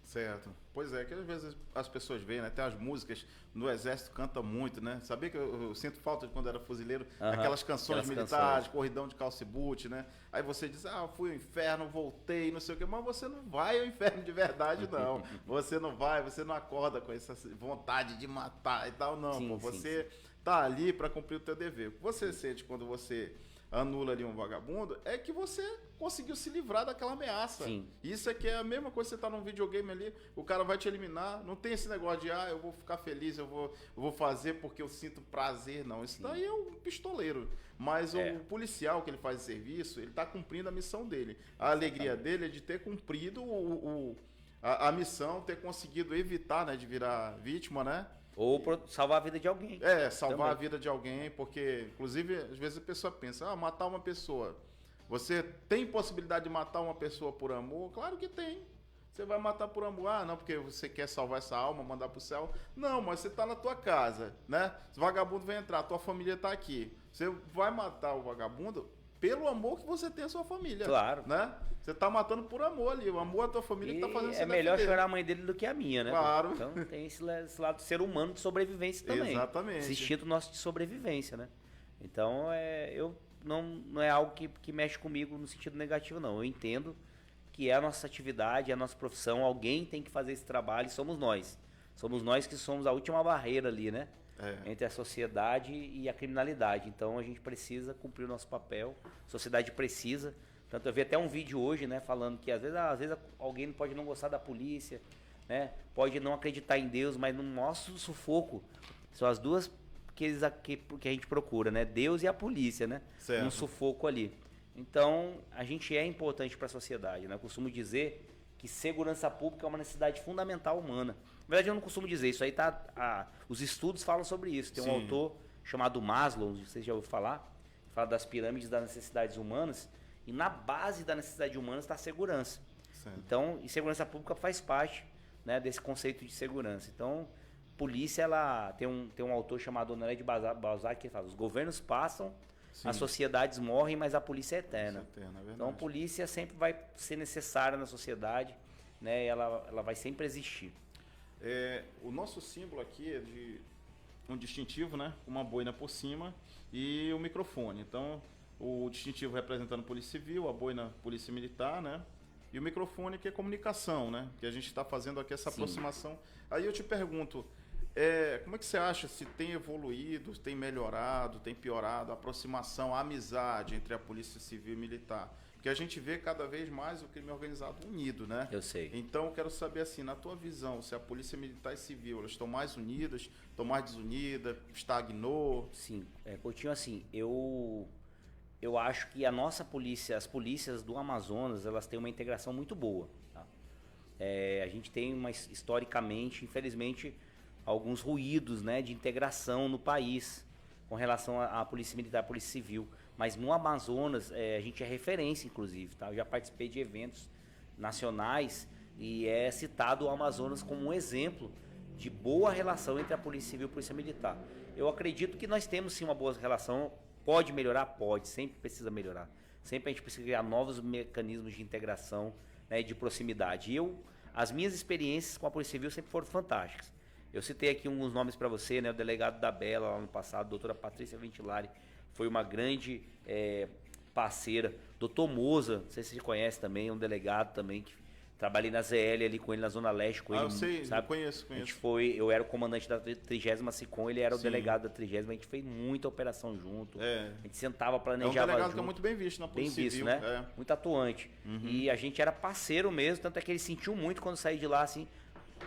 Certo. Pois é, que às vezes as pessoas veem, né? Tem as músicas no Exército, canta muito, né? Sabia que eu sinto falta de quando era fuzileiro, aquelas canções militares, corridão de calça e boot, né? Aí você diz, fui ao inferno, voltei, não sei o quê, mas você não vai ao inferno de verdade, não. Você não acorda com essa vontade de matar e tal, não. Sim, pô. Você tá ali para cumprir o teu dever. O que você sente quando você anula ali um vagabundo, é que você conseguiu se livrar daquela ameaça. Sim. Isso é que é a mesma coisa que você tá num videogame ali, o cara vai te eliminar, não tem esse negócio de, eu vou ficar feliz, eu vou fazer porque eu sinto prazer, não. Isso daí é um pistoleiro. Mas o policial que ele faz esse serviço, ele tá cumprindo a missão dele. A alegria dele é de ter cumprido a missão, ter conseguido evitar, né, de virar vítima, né? Ou salvar a vida de alguém. Salvar também. a vida de alguém, porque, inclusive, às vezes a pessoa pensa, matar uma pessoa. Você tem possibilidade de matar uma pessoa por amor? Claro que tem. Você vai matar por amor. Não, porque você quer salvar essa alma, mandar pro céu. Não, mas você tá na tua casa, né? O vagabundo vai entrar, tua família tá aqui. Você vai matar o vagabundo pelo amor que você tem à sua família. Claro. Né? Você tá matando por amor ali. O amor da tua família que tá fazendo você é melhor chorar a mãe dele do que a minha, né? Claro. Então tem esse lado do ser humano de sobrevivência também. Exatamente. Esse instinto nosso de sobrevivência, né? Então, eu não é algo que mexe comigo no sentido negativo, não. Eu entendo que é a nossa atividade, é a nossa profissão, alguém tem que fazer esse trabalho e somos nós. Somos nós que somos a última barreira ali, né? Entre a sociedade e a criminalidade. Então a gente precisa cumprir o nosso papel, a sociedade precisa. Tanto eu vi até um vídeo hoje, né, falando que às vezes alguém pode não gostar da polícia, né? Pode não acreditar em Deus, mas no nosso sufoco são as duas que a gente procura, né? Deus e a polícia, né? Certo. Um sufoco ali. Então, a gente é importante para a sociedade, né? Eu costumo dizer que segurança pública é uma necessidade fundamental humana. Na verdade, eu não costumo dizer isso. Aí os estudos falam sobre isso. Tem um autor chamado Maslow, não sei se já ouviu falar, que fala das pirâmides das necessidades humanas. E na base da necessidade humana está a segurança. Certo. Então, e segurança pública faz parte, né, desse conceito de segurança. Então, polícia, ela tem um autor chamado Honoré de Balzac que fala: os governos passam, as sociedades morrem, mas a polícia é eterna. Isso é eterno, é verdade. Então, a polícia sempre vai ser necessária na sociedade, né? Ela vai sempre existir. O nosso símbolo aqui é de um distintivo, né? Uma boina por cima e o microfone. Então, o distintivo representando a Polícia Civil, a boina Polícia Militar, né? E o microfone que é comunicação, né? Que a gente está fazendo aqui essa aproximação. Aí eu te pergunto, como é que você acha se tem evoluído, tem melhorado, tem piorado a aproximação, a amizade entre a Polícia Civil e Militar? Porque a gente vê cada vez mais o crime organizado unido, né? Eu sei. Então, eu quero saber, assim, na tua visão, se a Polícia Militar e Civil, elas estão mais unidas, estão mais desunidas, estagnou? Sim, Coutinho, assim, eu acho que a nossa polícia, as polícias do Amazonas, elas têm uma integração muito boa. Tá? A gente tem, historicamente, infelizmente, alguns ruídos, né, de integração no país com relação à Polícia Militar e à Polícia Civil. Mas no Amazonas, a gente é referência, inclusive. Tá? Eu já participei de eventos nacionais e é citado o Amazonas como um exemplo de boa relação entre a Polícia Civil e a Polícia Militar. Eu acredito que nós temos sim uma boa relação. Pode melhorar? Pode. Sempre precisa melhorar. Sempre a gente precisa criar novos mecanismos de integração, né, de proximidade. As minhas experiências com a Polícia Civil sempre foram fantásticas. Eu citei aqui alguns nomes para você, né? O delegado da Bela lá no passado, a doutora Patrícia Ventilari, foi uma grande parceira. Doutor Moza, não sei se você conhece também, é um delegado também, que trabalhei na ZL ali com ele, na Zona Leste com ele. Eu sei, sabe? Eu conheço. Eu era o comandante da 30ª SICOM, ele era o delegado da 30ª, a gente fez muita operação junto. A gente sentava, planejava junto. É um delegado junto. que é muito bem visto na Polícia Bem Civil. visto, né? Muito atuante. E a gente era parceiro mesmo, tanto é que ele sentiu muito quando saiu de lá, assim.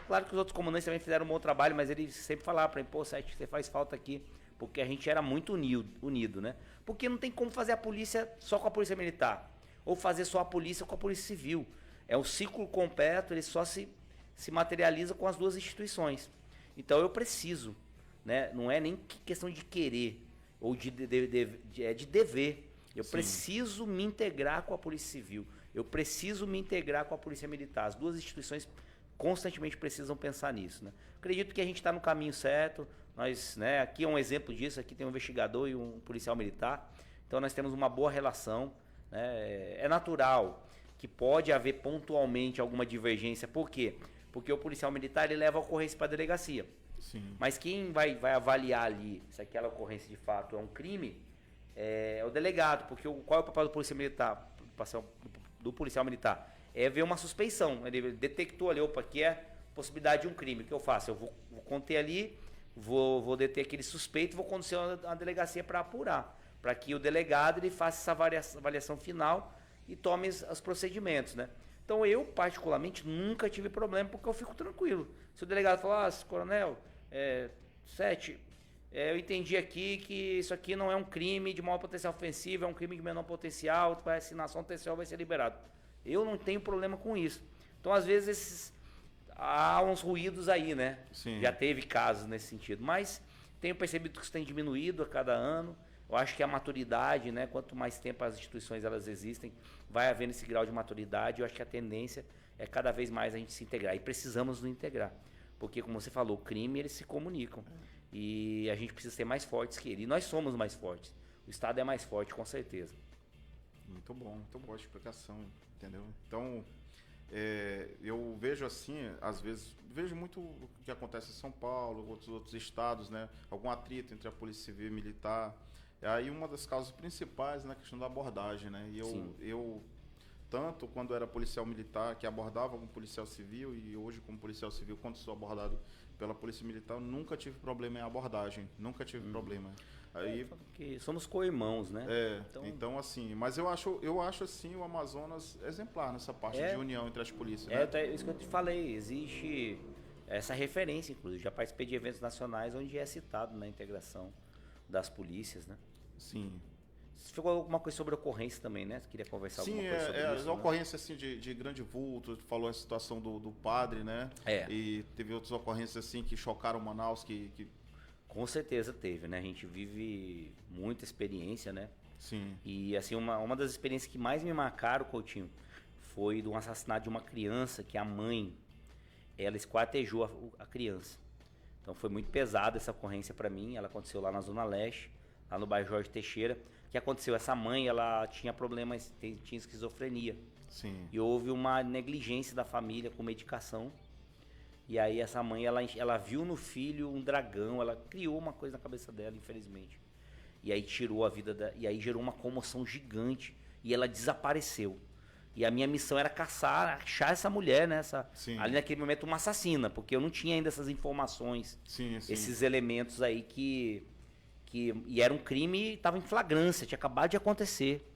Claro que os outros comandantes também fizeram um bom trabalho, mas ele sempre falava pra mim, pô, Sete, você faz falta aqui. Porque a gente era muito unido, né? Porque não tem como fazer a polícia só com a Polícia Militar. Ou fazer só a polícia com a Polícia Civil. É um ciclo completo, ele só se materializa com as duas instituições. Então eu preciso, né? Não é nem questão de querer ou de dever. Eu preciso me integrar com a Polícia Civil. Eu preciso me integrar com a Polícia Militar. As duas instituições constantemente precisam pensar nisso, né? Acredito que a gente está no caminho certo. Nós, né, aqui é um exemplo disso. Aqui tem um investigador e um policial militar. Então nós temos uma boa relação, né? É natural que pode haver pontualmente alguma divergência. Por quê? Porque o policial militar ele leva a ocorrência para a delegacia. Sim. Mas quem vai avaliar ali se aquela ocorrência de fato é um crime é o delegado. Porque qual é o papel do policial militar? Do policial militar? É ver uma suspeição. Ele detectou ali, opa, aqui é possibilidade de um crime. O que eu faço? Eu vou conter ali, vou deter aquele suspeito e vou conduzir a delegacia para apurar. Para que o delegado ele faça essa avaliação final e tome os procedimentos, né? Então eu, particularmente, nunca tive problema porque eu fico tranquilo. Se o delegado falar, coronel, Sete, eu entendi aqui que isso aqui não é um crime de maior potencial ofensivo, é um crime de menor potencial, a assinação tercial vai ser liberado. Eu não tenho problema com isso. Então, às vezes, há uns ruídos aí, né? Sim. Já teve casos nesse sentido, mas tenho percebido que isso tem diminuído a cada ano. Eu acho que a maturidade, né? Quanto mais tempo as instituições elas existem, vai havendo esse grau de maturidade. Eu acho que a tendência é cada vez mais a gente se integrar. E precisamos nos integrar. Porque, como você falou, o crime, eles se comunicam. E a gente precisa ser mais fortes que ele. E nós somos mais fortes. O Estado é mais forte, com certeza. Muito boa a explicação, entendeu? Então, eu vejo assim, às vezes, vejo muito o que acontece em São Paulo, outros estados, né? Algum atrito entre a Polícia Civil e Militar. Aí uma das causas principais é na questão da abordagem, né? E eu tanto quando era policial militar, que abordava como policial civil, e hoje como policial civil, quando sou abordado pela Polícia Militar, eu nunca tive problema em abordagem, nunca tive problema. Aí, porque somos co-irmãos, né? Então assim, mas eu acho assim o Amazonas exemplar nessa parte de união entre as polícias, né? Isso que eu te falei, existe essa referência, inclusive, já participei de eventos nacionais onde é citado na integração das polícias, né? Sim. Você ficou alguma coisa sobre ocorrência também, né? Você queria conversar alguma coisa sobre isso? Sim, ocorrência assim, de grande vulto, falou a situação do padre, né? E teve outras ocorrências assim que chocaram Manaus, que... Com certeza teve, né? A gente vive muita experiência, né? Sim. E assim, uma das experiências que mais me marcaram, Coutinho, foi do assassinato de uma criança que a mãe, ela esquartejou a criança. Então foi muito pesada essa ocorrência para mim. Ela aconteceu lá na Zona Leste, lá no bairro Jorge Teixeira. O que aconteceu? Essa mãe, ela tinha problemas, tinha esquizofrenia. Sim. E houve uma negligência da família com medicação. E aí essa mãe, ela viu no filho um dragão, ela criou uma coisa na cabeça dela, infelizmente. E aí tirou a vida e aí gerou uma comoção gigante e ela desapareceu. E a minha missão era achar essa mulher, né? Ali naquele momento uma assassina, porque eu não tinha ainda essas informações, esses elementos aí que e era um crime, estava em flagrância, tinha acabado de acontecer.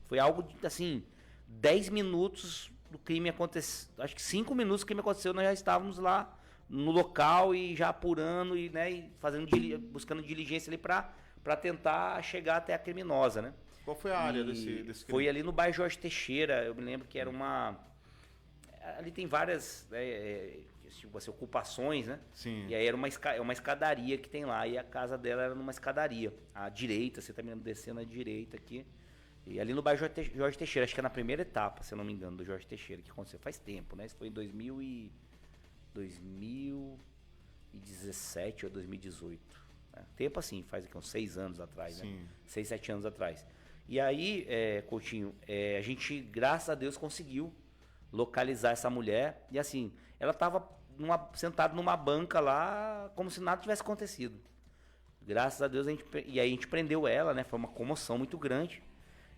Foi algo assim, 10 minutos do crime aconteceu, acho que 5 minutos do crime aconteceu, nós já estávamos lá no local e já apurando e, né, e buscando diligência ali para tentar chegar até a criminosa, né? Qual foi a área desse crime? Foi ali no bairro Jorge Teixeira. Eu me lembro que era ali tem várias tipo assim, ocupações, né? Sim. E aí era uma escadaria que tem lá, e a casa dela era numa escadaria à direita, você tá me descendo à direita aqui. E ali no bairro Jorge Teixeira, acho que é na primeira etapa, se eu não me engano, do Jorge Teixeira, que aconteceu faz tempo, né? Isso foi em 2017 ou 2018. Né? Tempo assim, faz aqui uns 6 anos atrás, né? 6, 7 anos atrás. E aí, Coutinho, a gente, graças a Deus, conseguiu localizar essa mulher. E assim, ela estava sentada numa banca lá, como se nada tivesse acontecido. Graças a Deus, e aí a gente prendeu ela, né? Foi uma comoção muito grande.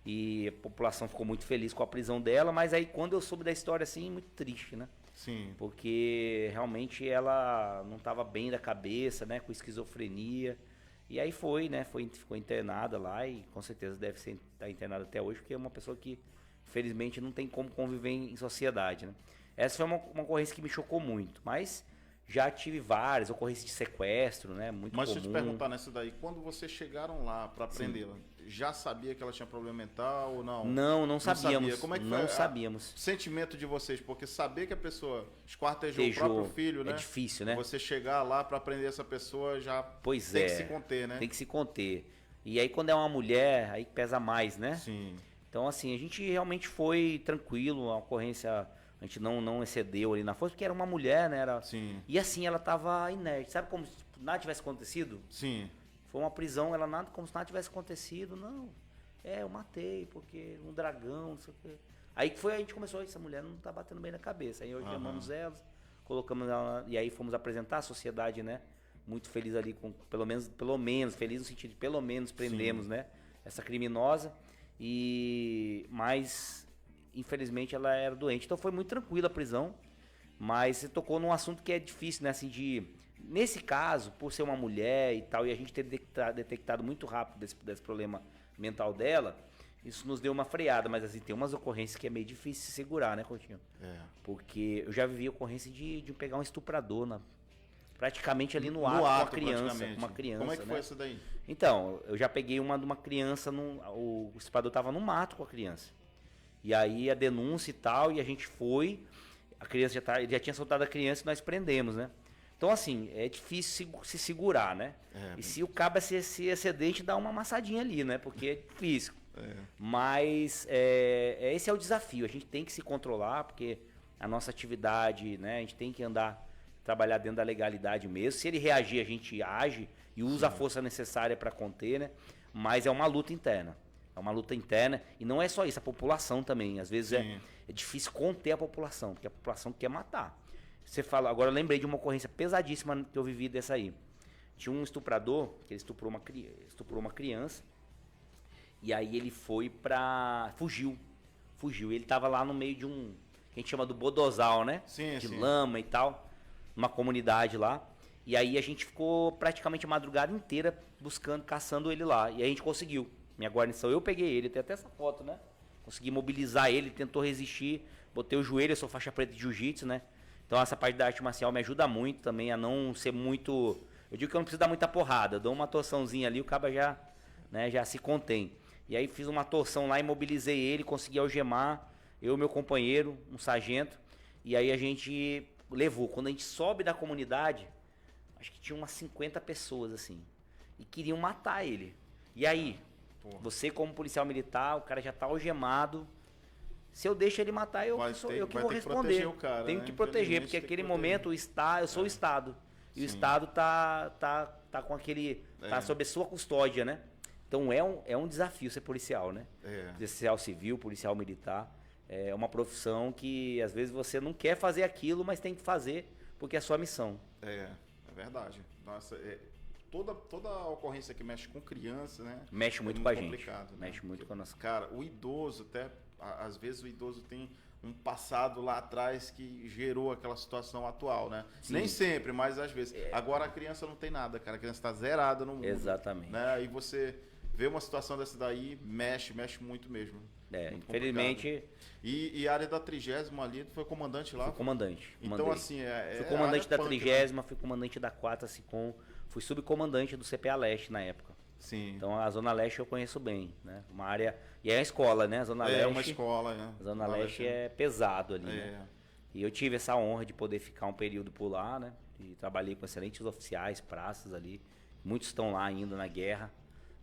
E a população ficou muito feliz com a prisão dela, mas aí quando eu soube da história, assim, muito triste, né? Sim. Porque realmente ela não estava bem da cabeça, né? Com esquizofrenia. E aí foi, né? Ficou internada lá e com certeza deve estar internada até hoje, porque é uma pessoa que, infelizmente, não tem como conviver em sociedade, né? Essa foi uma ocorrência que me chocou muito, mas já tive várias ocorrências de sequestro, né? Muito comum. Mas deixa eu te perguntar nessa daí, quando vocês chegaram lá para prendê-la, já sabia que ela tinha problema mental ou não? Não sabíamos. Sabia. Como é que não foi sabíamos. O sentimento de vocês? Porque saber que a pessoa esquartejou o próprio filho, né? É difícil, né? Você chegar lá para prender essa pessoa já tem que se conter, né? Tem que se conter. E aí quando é uma mulher, aí pesa mais, né? Sim. Então assim, a gente realmente foi tranquilo, a ocorrência... A gente não excedeu ali na força, porque era uma mulher, né? Sim. E assim, ela tava inerte. Sabe como se nada tivesse acontecido? Sim. Foi uma prisão, como se nada tivesse acontecido. Não, eu matei, porque um dragão, não sei o quê. Aí que foi, a gente começou, essa mulher não tá batendo bem na cabeça. Aí hoje chamamos elas, colocamos ela, e aí fomos apresentar a sociedade, né? Muito feliz ali, com pelo menos, feliz no sentido de pelo menos prendemos, né? Essa criminosa. Mas... Infelizmente ela era doente, então foi muito tranquila a prisão, mas você tocou num assunto que é difícil, né, assim, nesse caso, por ser uma mulher e tal, e a gente ter detectado muito rápido desse problema mental dela, isso nos deu uma freada, mas assim, tem umas ocorrências que é meio difícil se segurar, né, Coutinho? Porque eu já vivi a ocorrência de pegar um estuprador praticamente ali no ato com uma criança. Como é que foi né? essa daí? Então, eu já peguei uma de uma criança, o estuprador estava no mato com a criança. E aí a denúncia e tal, e a gente foi. A criança ele já tinha soltado a criança e nós prendemos, né? Então, assim, é difícil se segurar, né? E se o cabo se excedente, dá uma amassadinha ali, né? Porque é difícil. Mas esse é o desafio. A gente tem que se controlar, porque a nossa atividade, né? A gente tem que trabalhar dentro da legalidade mesmo. Se ele reagir, a gente age e usa a força necessária para conter, né? Mas é uma luta interna. É uma luta interna. E não é só isso, a população também. Às vezes é difícil conter a população, porque a população quer matar. Você fala, agora eu lembrei de uma ocorrência pesadíssima que eu vivi dessa aí. Tinha um estuprador, que ele estuprou uma criança, e aí ele foi fugiu. Ele tava lá no meio de que a gente chama do bodozal, né? De lama e tal, numa comunidade lá. E aí a gente ficou praticamente a madrugada inteira buscando, caçando ele lá. E aí a gente conseguiu. Minha guarnição, eu peguei ele, tem até essa foto, né? Consegui mobilizar ele, tentou resistir, botei o joelho, eu sou faixa preta de jiu-jitsu, né? Então essa parte da arte marcial me ajuda muito também a não ser muito... Eu digo que eu não preciso dar muita porrada, eu dou uma torçãozinha ali, o cara já se contém. E aí fiz uma torção lá, imobilizei ele, consegui algemar, eu e meu companheiro, um sargento, e aí a gente levou. Quando a gente sobe da comunidade, acho que tinha umas 50 pessoas assim, e queriam matar ele. E aí, você como policial militar, o cara já tá algemado... Se eu deixo ele matar, eu que vou responder. Tenho que proteger, porque naquele momento eu sou o Estado. E o Estado tá com aquele. Tá sob a sua custódia, né? Então é um desafio ser policial, né? Policial civil, policial militar. É uma profissão que às vezes você não quer fazer aquilo, mas tem que fazer porque é a sua missão. É verdade. Nossa, toda ocorrência que mexe com criança, né? Mexe muito com a gente. Complicado, né? Mexe muito com a nossa. Cara, o idoso até. Às vezes o idoso tem um passado lá atrás que gerou aquela situação atual, né? Sim. Nem sempre, mas às vezes. Agora a criança não tem nada, cara. A criança está zerada no mundo. Exatamente. Né? E você vê uma situação dessa daí, mexe muito mesmo. Muito infelizmente. E a área da 30ª ali, foi comandante lá? Fui comandante. Então, assim, fui comandante da 30ª, fui comandante da 4ª SICOM, fui subcomandante do CPA Leste na época. Sim. Então a Zona Leste eu conheço bem, né? Uma área. E é a escola, né? A Zona Leste. É uma escola, né? A Zona Leste é pesado ali, né? E eu tive essa honra de poder ficar um período por lá, né? E trabalhei com excelentes oficiais, praças ali. Muitos estão lá ainda na guerra.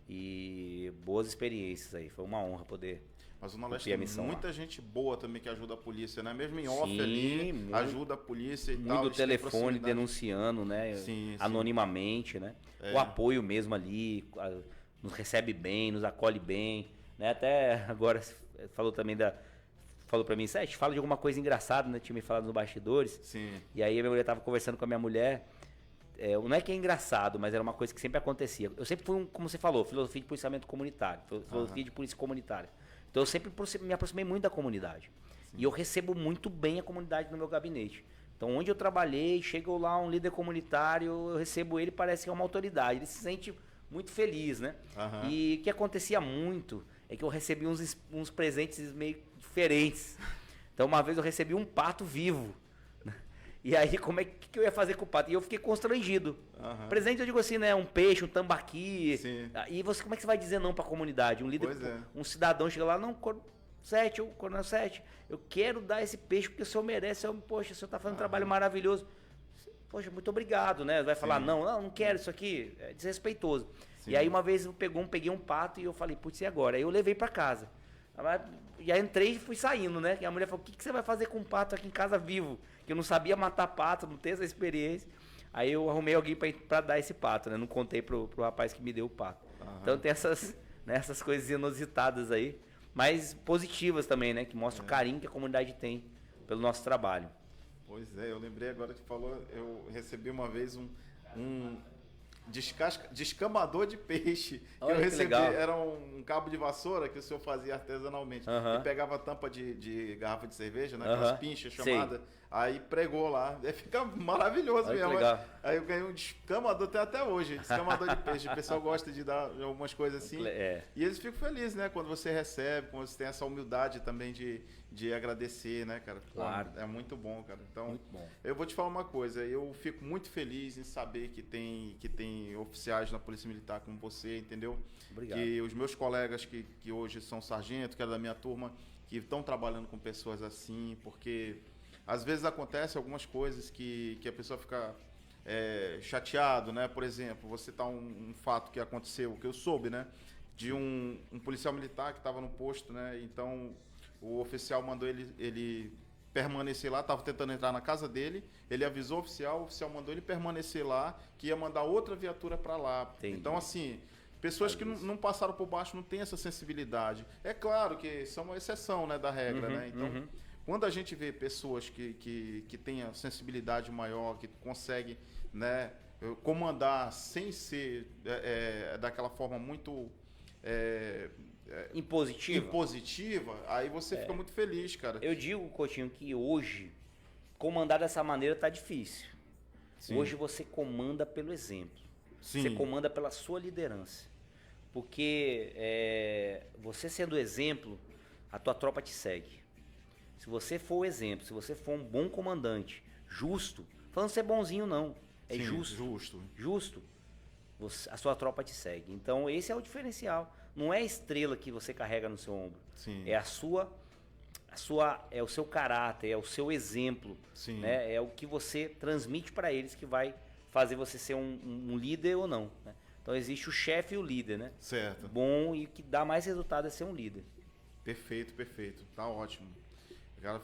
E boas experiências aí. Foi uma honra poder. Mas o Zona Leste tem muita gente boa também que ajuda a polícia, né? Mesmo em off ali, ajuda a polícia e tal. Muito telefone denunciando, né? Sim, anonimamente, né? O apoio mesmo ali, nos recebe bem, nos acolhe bem, né? Até agora falou pra mim, Sete, fala de alguma coisa engraçada, né? Tinha me falado nos bastidores. Sim. E aí a minha mulher tava conversando com a minha mulher. Não é que é engraçado, mas era uma coisa que sempre acontecia. Eu sempre fui, como você falou, filosofia de policiamento comunitário, filosofia de polícia comunitária. Então eu sempre me aproximei muito da comunidade. Sim. E eu recebo muito bem a comunidade no meu gabinete. Então onde eu trabalhei, chegou lá um líder comunitário, eu recebo ele, parece que é uma autoridade. Ele se sente muito feliz, né? E o que acontecia muito é que eu recebi uns presentes meio diferentes. Então uma vez eu recebi um pato vivo. E aí, como é que eu ia fazer com o pato? E eu fiquei constrangido. Presente, eu digo assim, né? Um peixe, um tambaqui. Sim. E você, como é que você vai dizer não para a comunidade? Um líder, um cidadão chega lá, não, Coronel Sete, eu quero dar esse peixe porque o senhor merece. Poxa, o senhor está fazendo um trabalho maravilhoso. Poxa, muito obrigado, né? Vai falar, não quero isso aqui. É desrespeitoso. Sim. E aí, uma vez eu peguei um pato e eu falei, putz, e agora? Aí eu levei para casa. E aí entrei e fui saindo, né? E a mulher falou, o que você vai fazer com um pato aqui em casa vivo? Que eu não sabia matar pato, não tenho essa experiência. Aí eu arrumei alguém pra dar esse pato, né? Não contei pro rapaz que me deu o pato. Então tem essas coisas inusitadas aí, mas positivas também, né? Que mostra o carinho que a comunidade tem pelo nosso trabalho. Pois é, eu lembrei agora que falou, eu recebi uma vez um descamador de peixe. Olha, eu recebi, legal. Era um cabo de vassoura que o senhor fazia artesanalmente. E pegava a tampa de garrafa de cerveja, né? Aquelas pinchas chamadas. Aí pregou lá. Aí fica maravilhoso. Olha, mesmo. Legal. Aí eu ganhei um descamador, tem até hoje, descamador de peixe. O pessoal gosta de dar algumas coisas assim. E eles ficam felizes, né? Quando você recebe, quando você tem essa humildade também de agradecer, né, cara? Claro. Pô, é muito bom, cara. Então, muito bom. Eu vou te falar uma coisa. Eu fico muito feliz em saber que tem oficiais na Polícia Militar como você, entendeu? Obrigado. Que os meus colegas que hoje são sargento, que era da minha turma, que estão trabalhando com pessoas assim, porque às vezes acontece algumas coisas que a pessoa fica chateado, né? Por exemplo, você tá um fato que aconteceu, que eu soube, né? De um policial militar que estava no posto, né? Então, o oficial mandou ele permanecer lá, estava tentando entrar na casa dele, ele avisou o oficial mandou ele permanecer lá, que ia mandar outra viatura para lá. Entendi. Então, assim, pessoas que não passaram por baixo não têm essa sensibilidade. É claro que são uma exceção, né, da regra, né? Então, quando a gente vê pessoas que têm a sensibilidade maior, que conseguem, né, comandar sem ser daquela forma muito impositiva, aí você fica muito feliz, cara. Eu digo, Coutinho, que hoje comandar dessa maneira tá difícil. Sim. Hoje você comanda pelo exemplo. Sim. Você comanda pela sua liderança. Porque você sendo exemplo, a tua tropa te segue. Se você for o exemplo, se você for um bom comandante, justo, falando ser bonzinho não, é Sim, justo, a sua tropa te segue. Então esse é o diferencial. Não é a estrela que você carrega no seu ombro. Sim. É é o seu caráter, é o seu exemplo. Sim. Né? É o que você transmite para eles que vai fazer você ser um líder ou não. Né? Então existe o chefe e o líder, né? Certo. Bom, e o que dá mais resultado é ser um líder. Perfeito. Tá ótimo. Cara,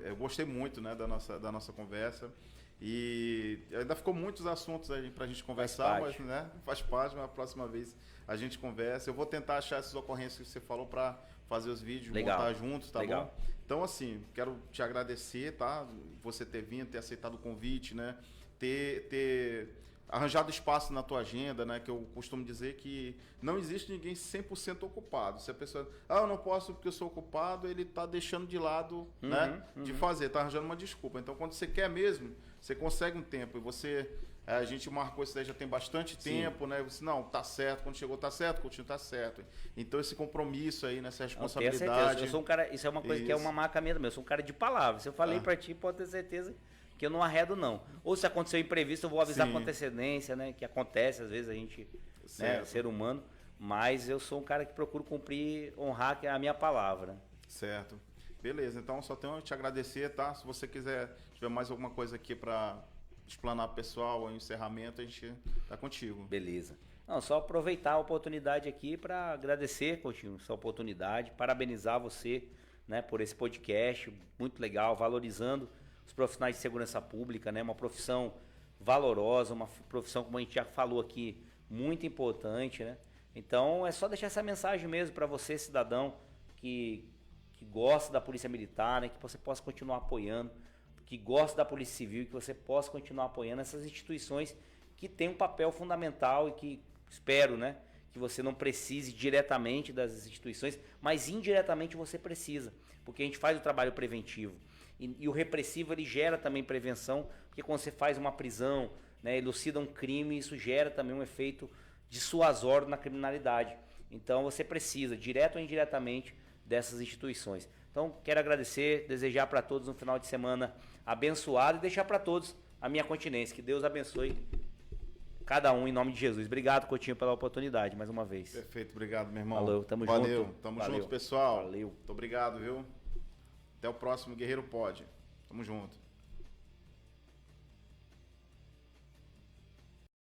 eu gostei muito, né, da nossa conversa. E ainda ficou muitos assuntos aí pra gente conversar, mas, né, faz parte, mas a próxima vez a gente conversa. Eu vou tentar achar essas ocorrências que você falou para fazer os vídeos, montar juntos, tá bom? Então, assim, quero te agradecer, tá? Você ter vindo, ter aceitado o convite, né? Ter arranjado espaço na tua agenda, né? Que eu costumo dizer que não existe ninguém 100% ocupado. Se a pessoa, eu não posso porque eu sou ocupado, ele tá deixando de lado, né? De fazer, tá arranjando uma desculpa. Então, quando você quer mesmo, você consegue um tempo. E a gente marcou isso daí já tem bastante tempo, né? Você, não, tá certo, quando chegou tá certo, continua tá certo. Então, esse compromisso aí, nessa responsabilidade. Eu sou um cara, isso é uma coisa que é uma marca minha, eu sou um cara de palavra. Se eu falei pra ti, pode ter certeza que eu não arredo, não. Ou se aconteceu imprevisto, eu vou avisar com antecedência, né? Que acontece, às vezes a gente, né, ser humano. Mas eu sou um cara que procuro cumprir, honrar a minha palavra. Certo. Beleza, então só tenho a te agradecer, tá? Se você tiver mais alguma coisa aqui para explanar pro pessoal, o encerramento, a gente tá contigo. Beleza. Não, só aproveitar a oportunidade aqui para agradecer, Coutinho, essa oportunidade, parabenizar você, né, por esse podcast, muito legal, valorizando os profissionais de segurança pública, né, uma profissão valorosa, uma profissão, como a gente já falou aqui, muito importante, né? Então é só deixar essa mensagem mesmo para você, cidadão, que gosta da Polícia Militar, né, que você possa continuar apoiando, que gosta da Polícia Civil, que você possa continuar apoiando essas instituições que têm um papel fundamental e que espero, né, que você não precise diretamente das instituições, mas indiretamente você precisa, porque a gente faz o trabalho preventivo. E o repressivo, ele gera também prevenção, porque quando você faz uma prisão, né, elucida um crime, isso gera também um efeito dissuasório na criminalidade. Então você precisa, direto ou indiretamente, dessas instituições. Então quero agradecer, desejar para todos um final de semana abençoado e deixar para todos a minha continência. Que Deus abençoe cada um em nome de Jesus. Obrigado, Coutinho, pela oportunidade mais uma vez. Perfeito, obrigado, meu irmão. Valeu, tamo junto. Tamo junto, pessoal. Valeu. Muito obrigado, viu? Até o próximo Guerreiro Pod. Tamo junto.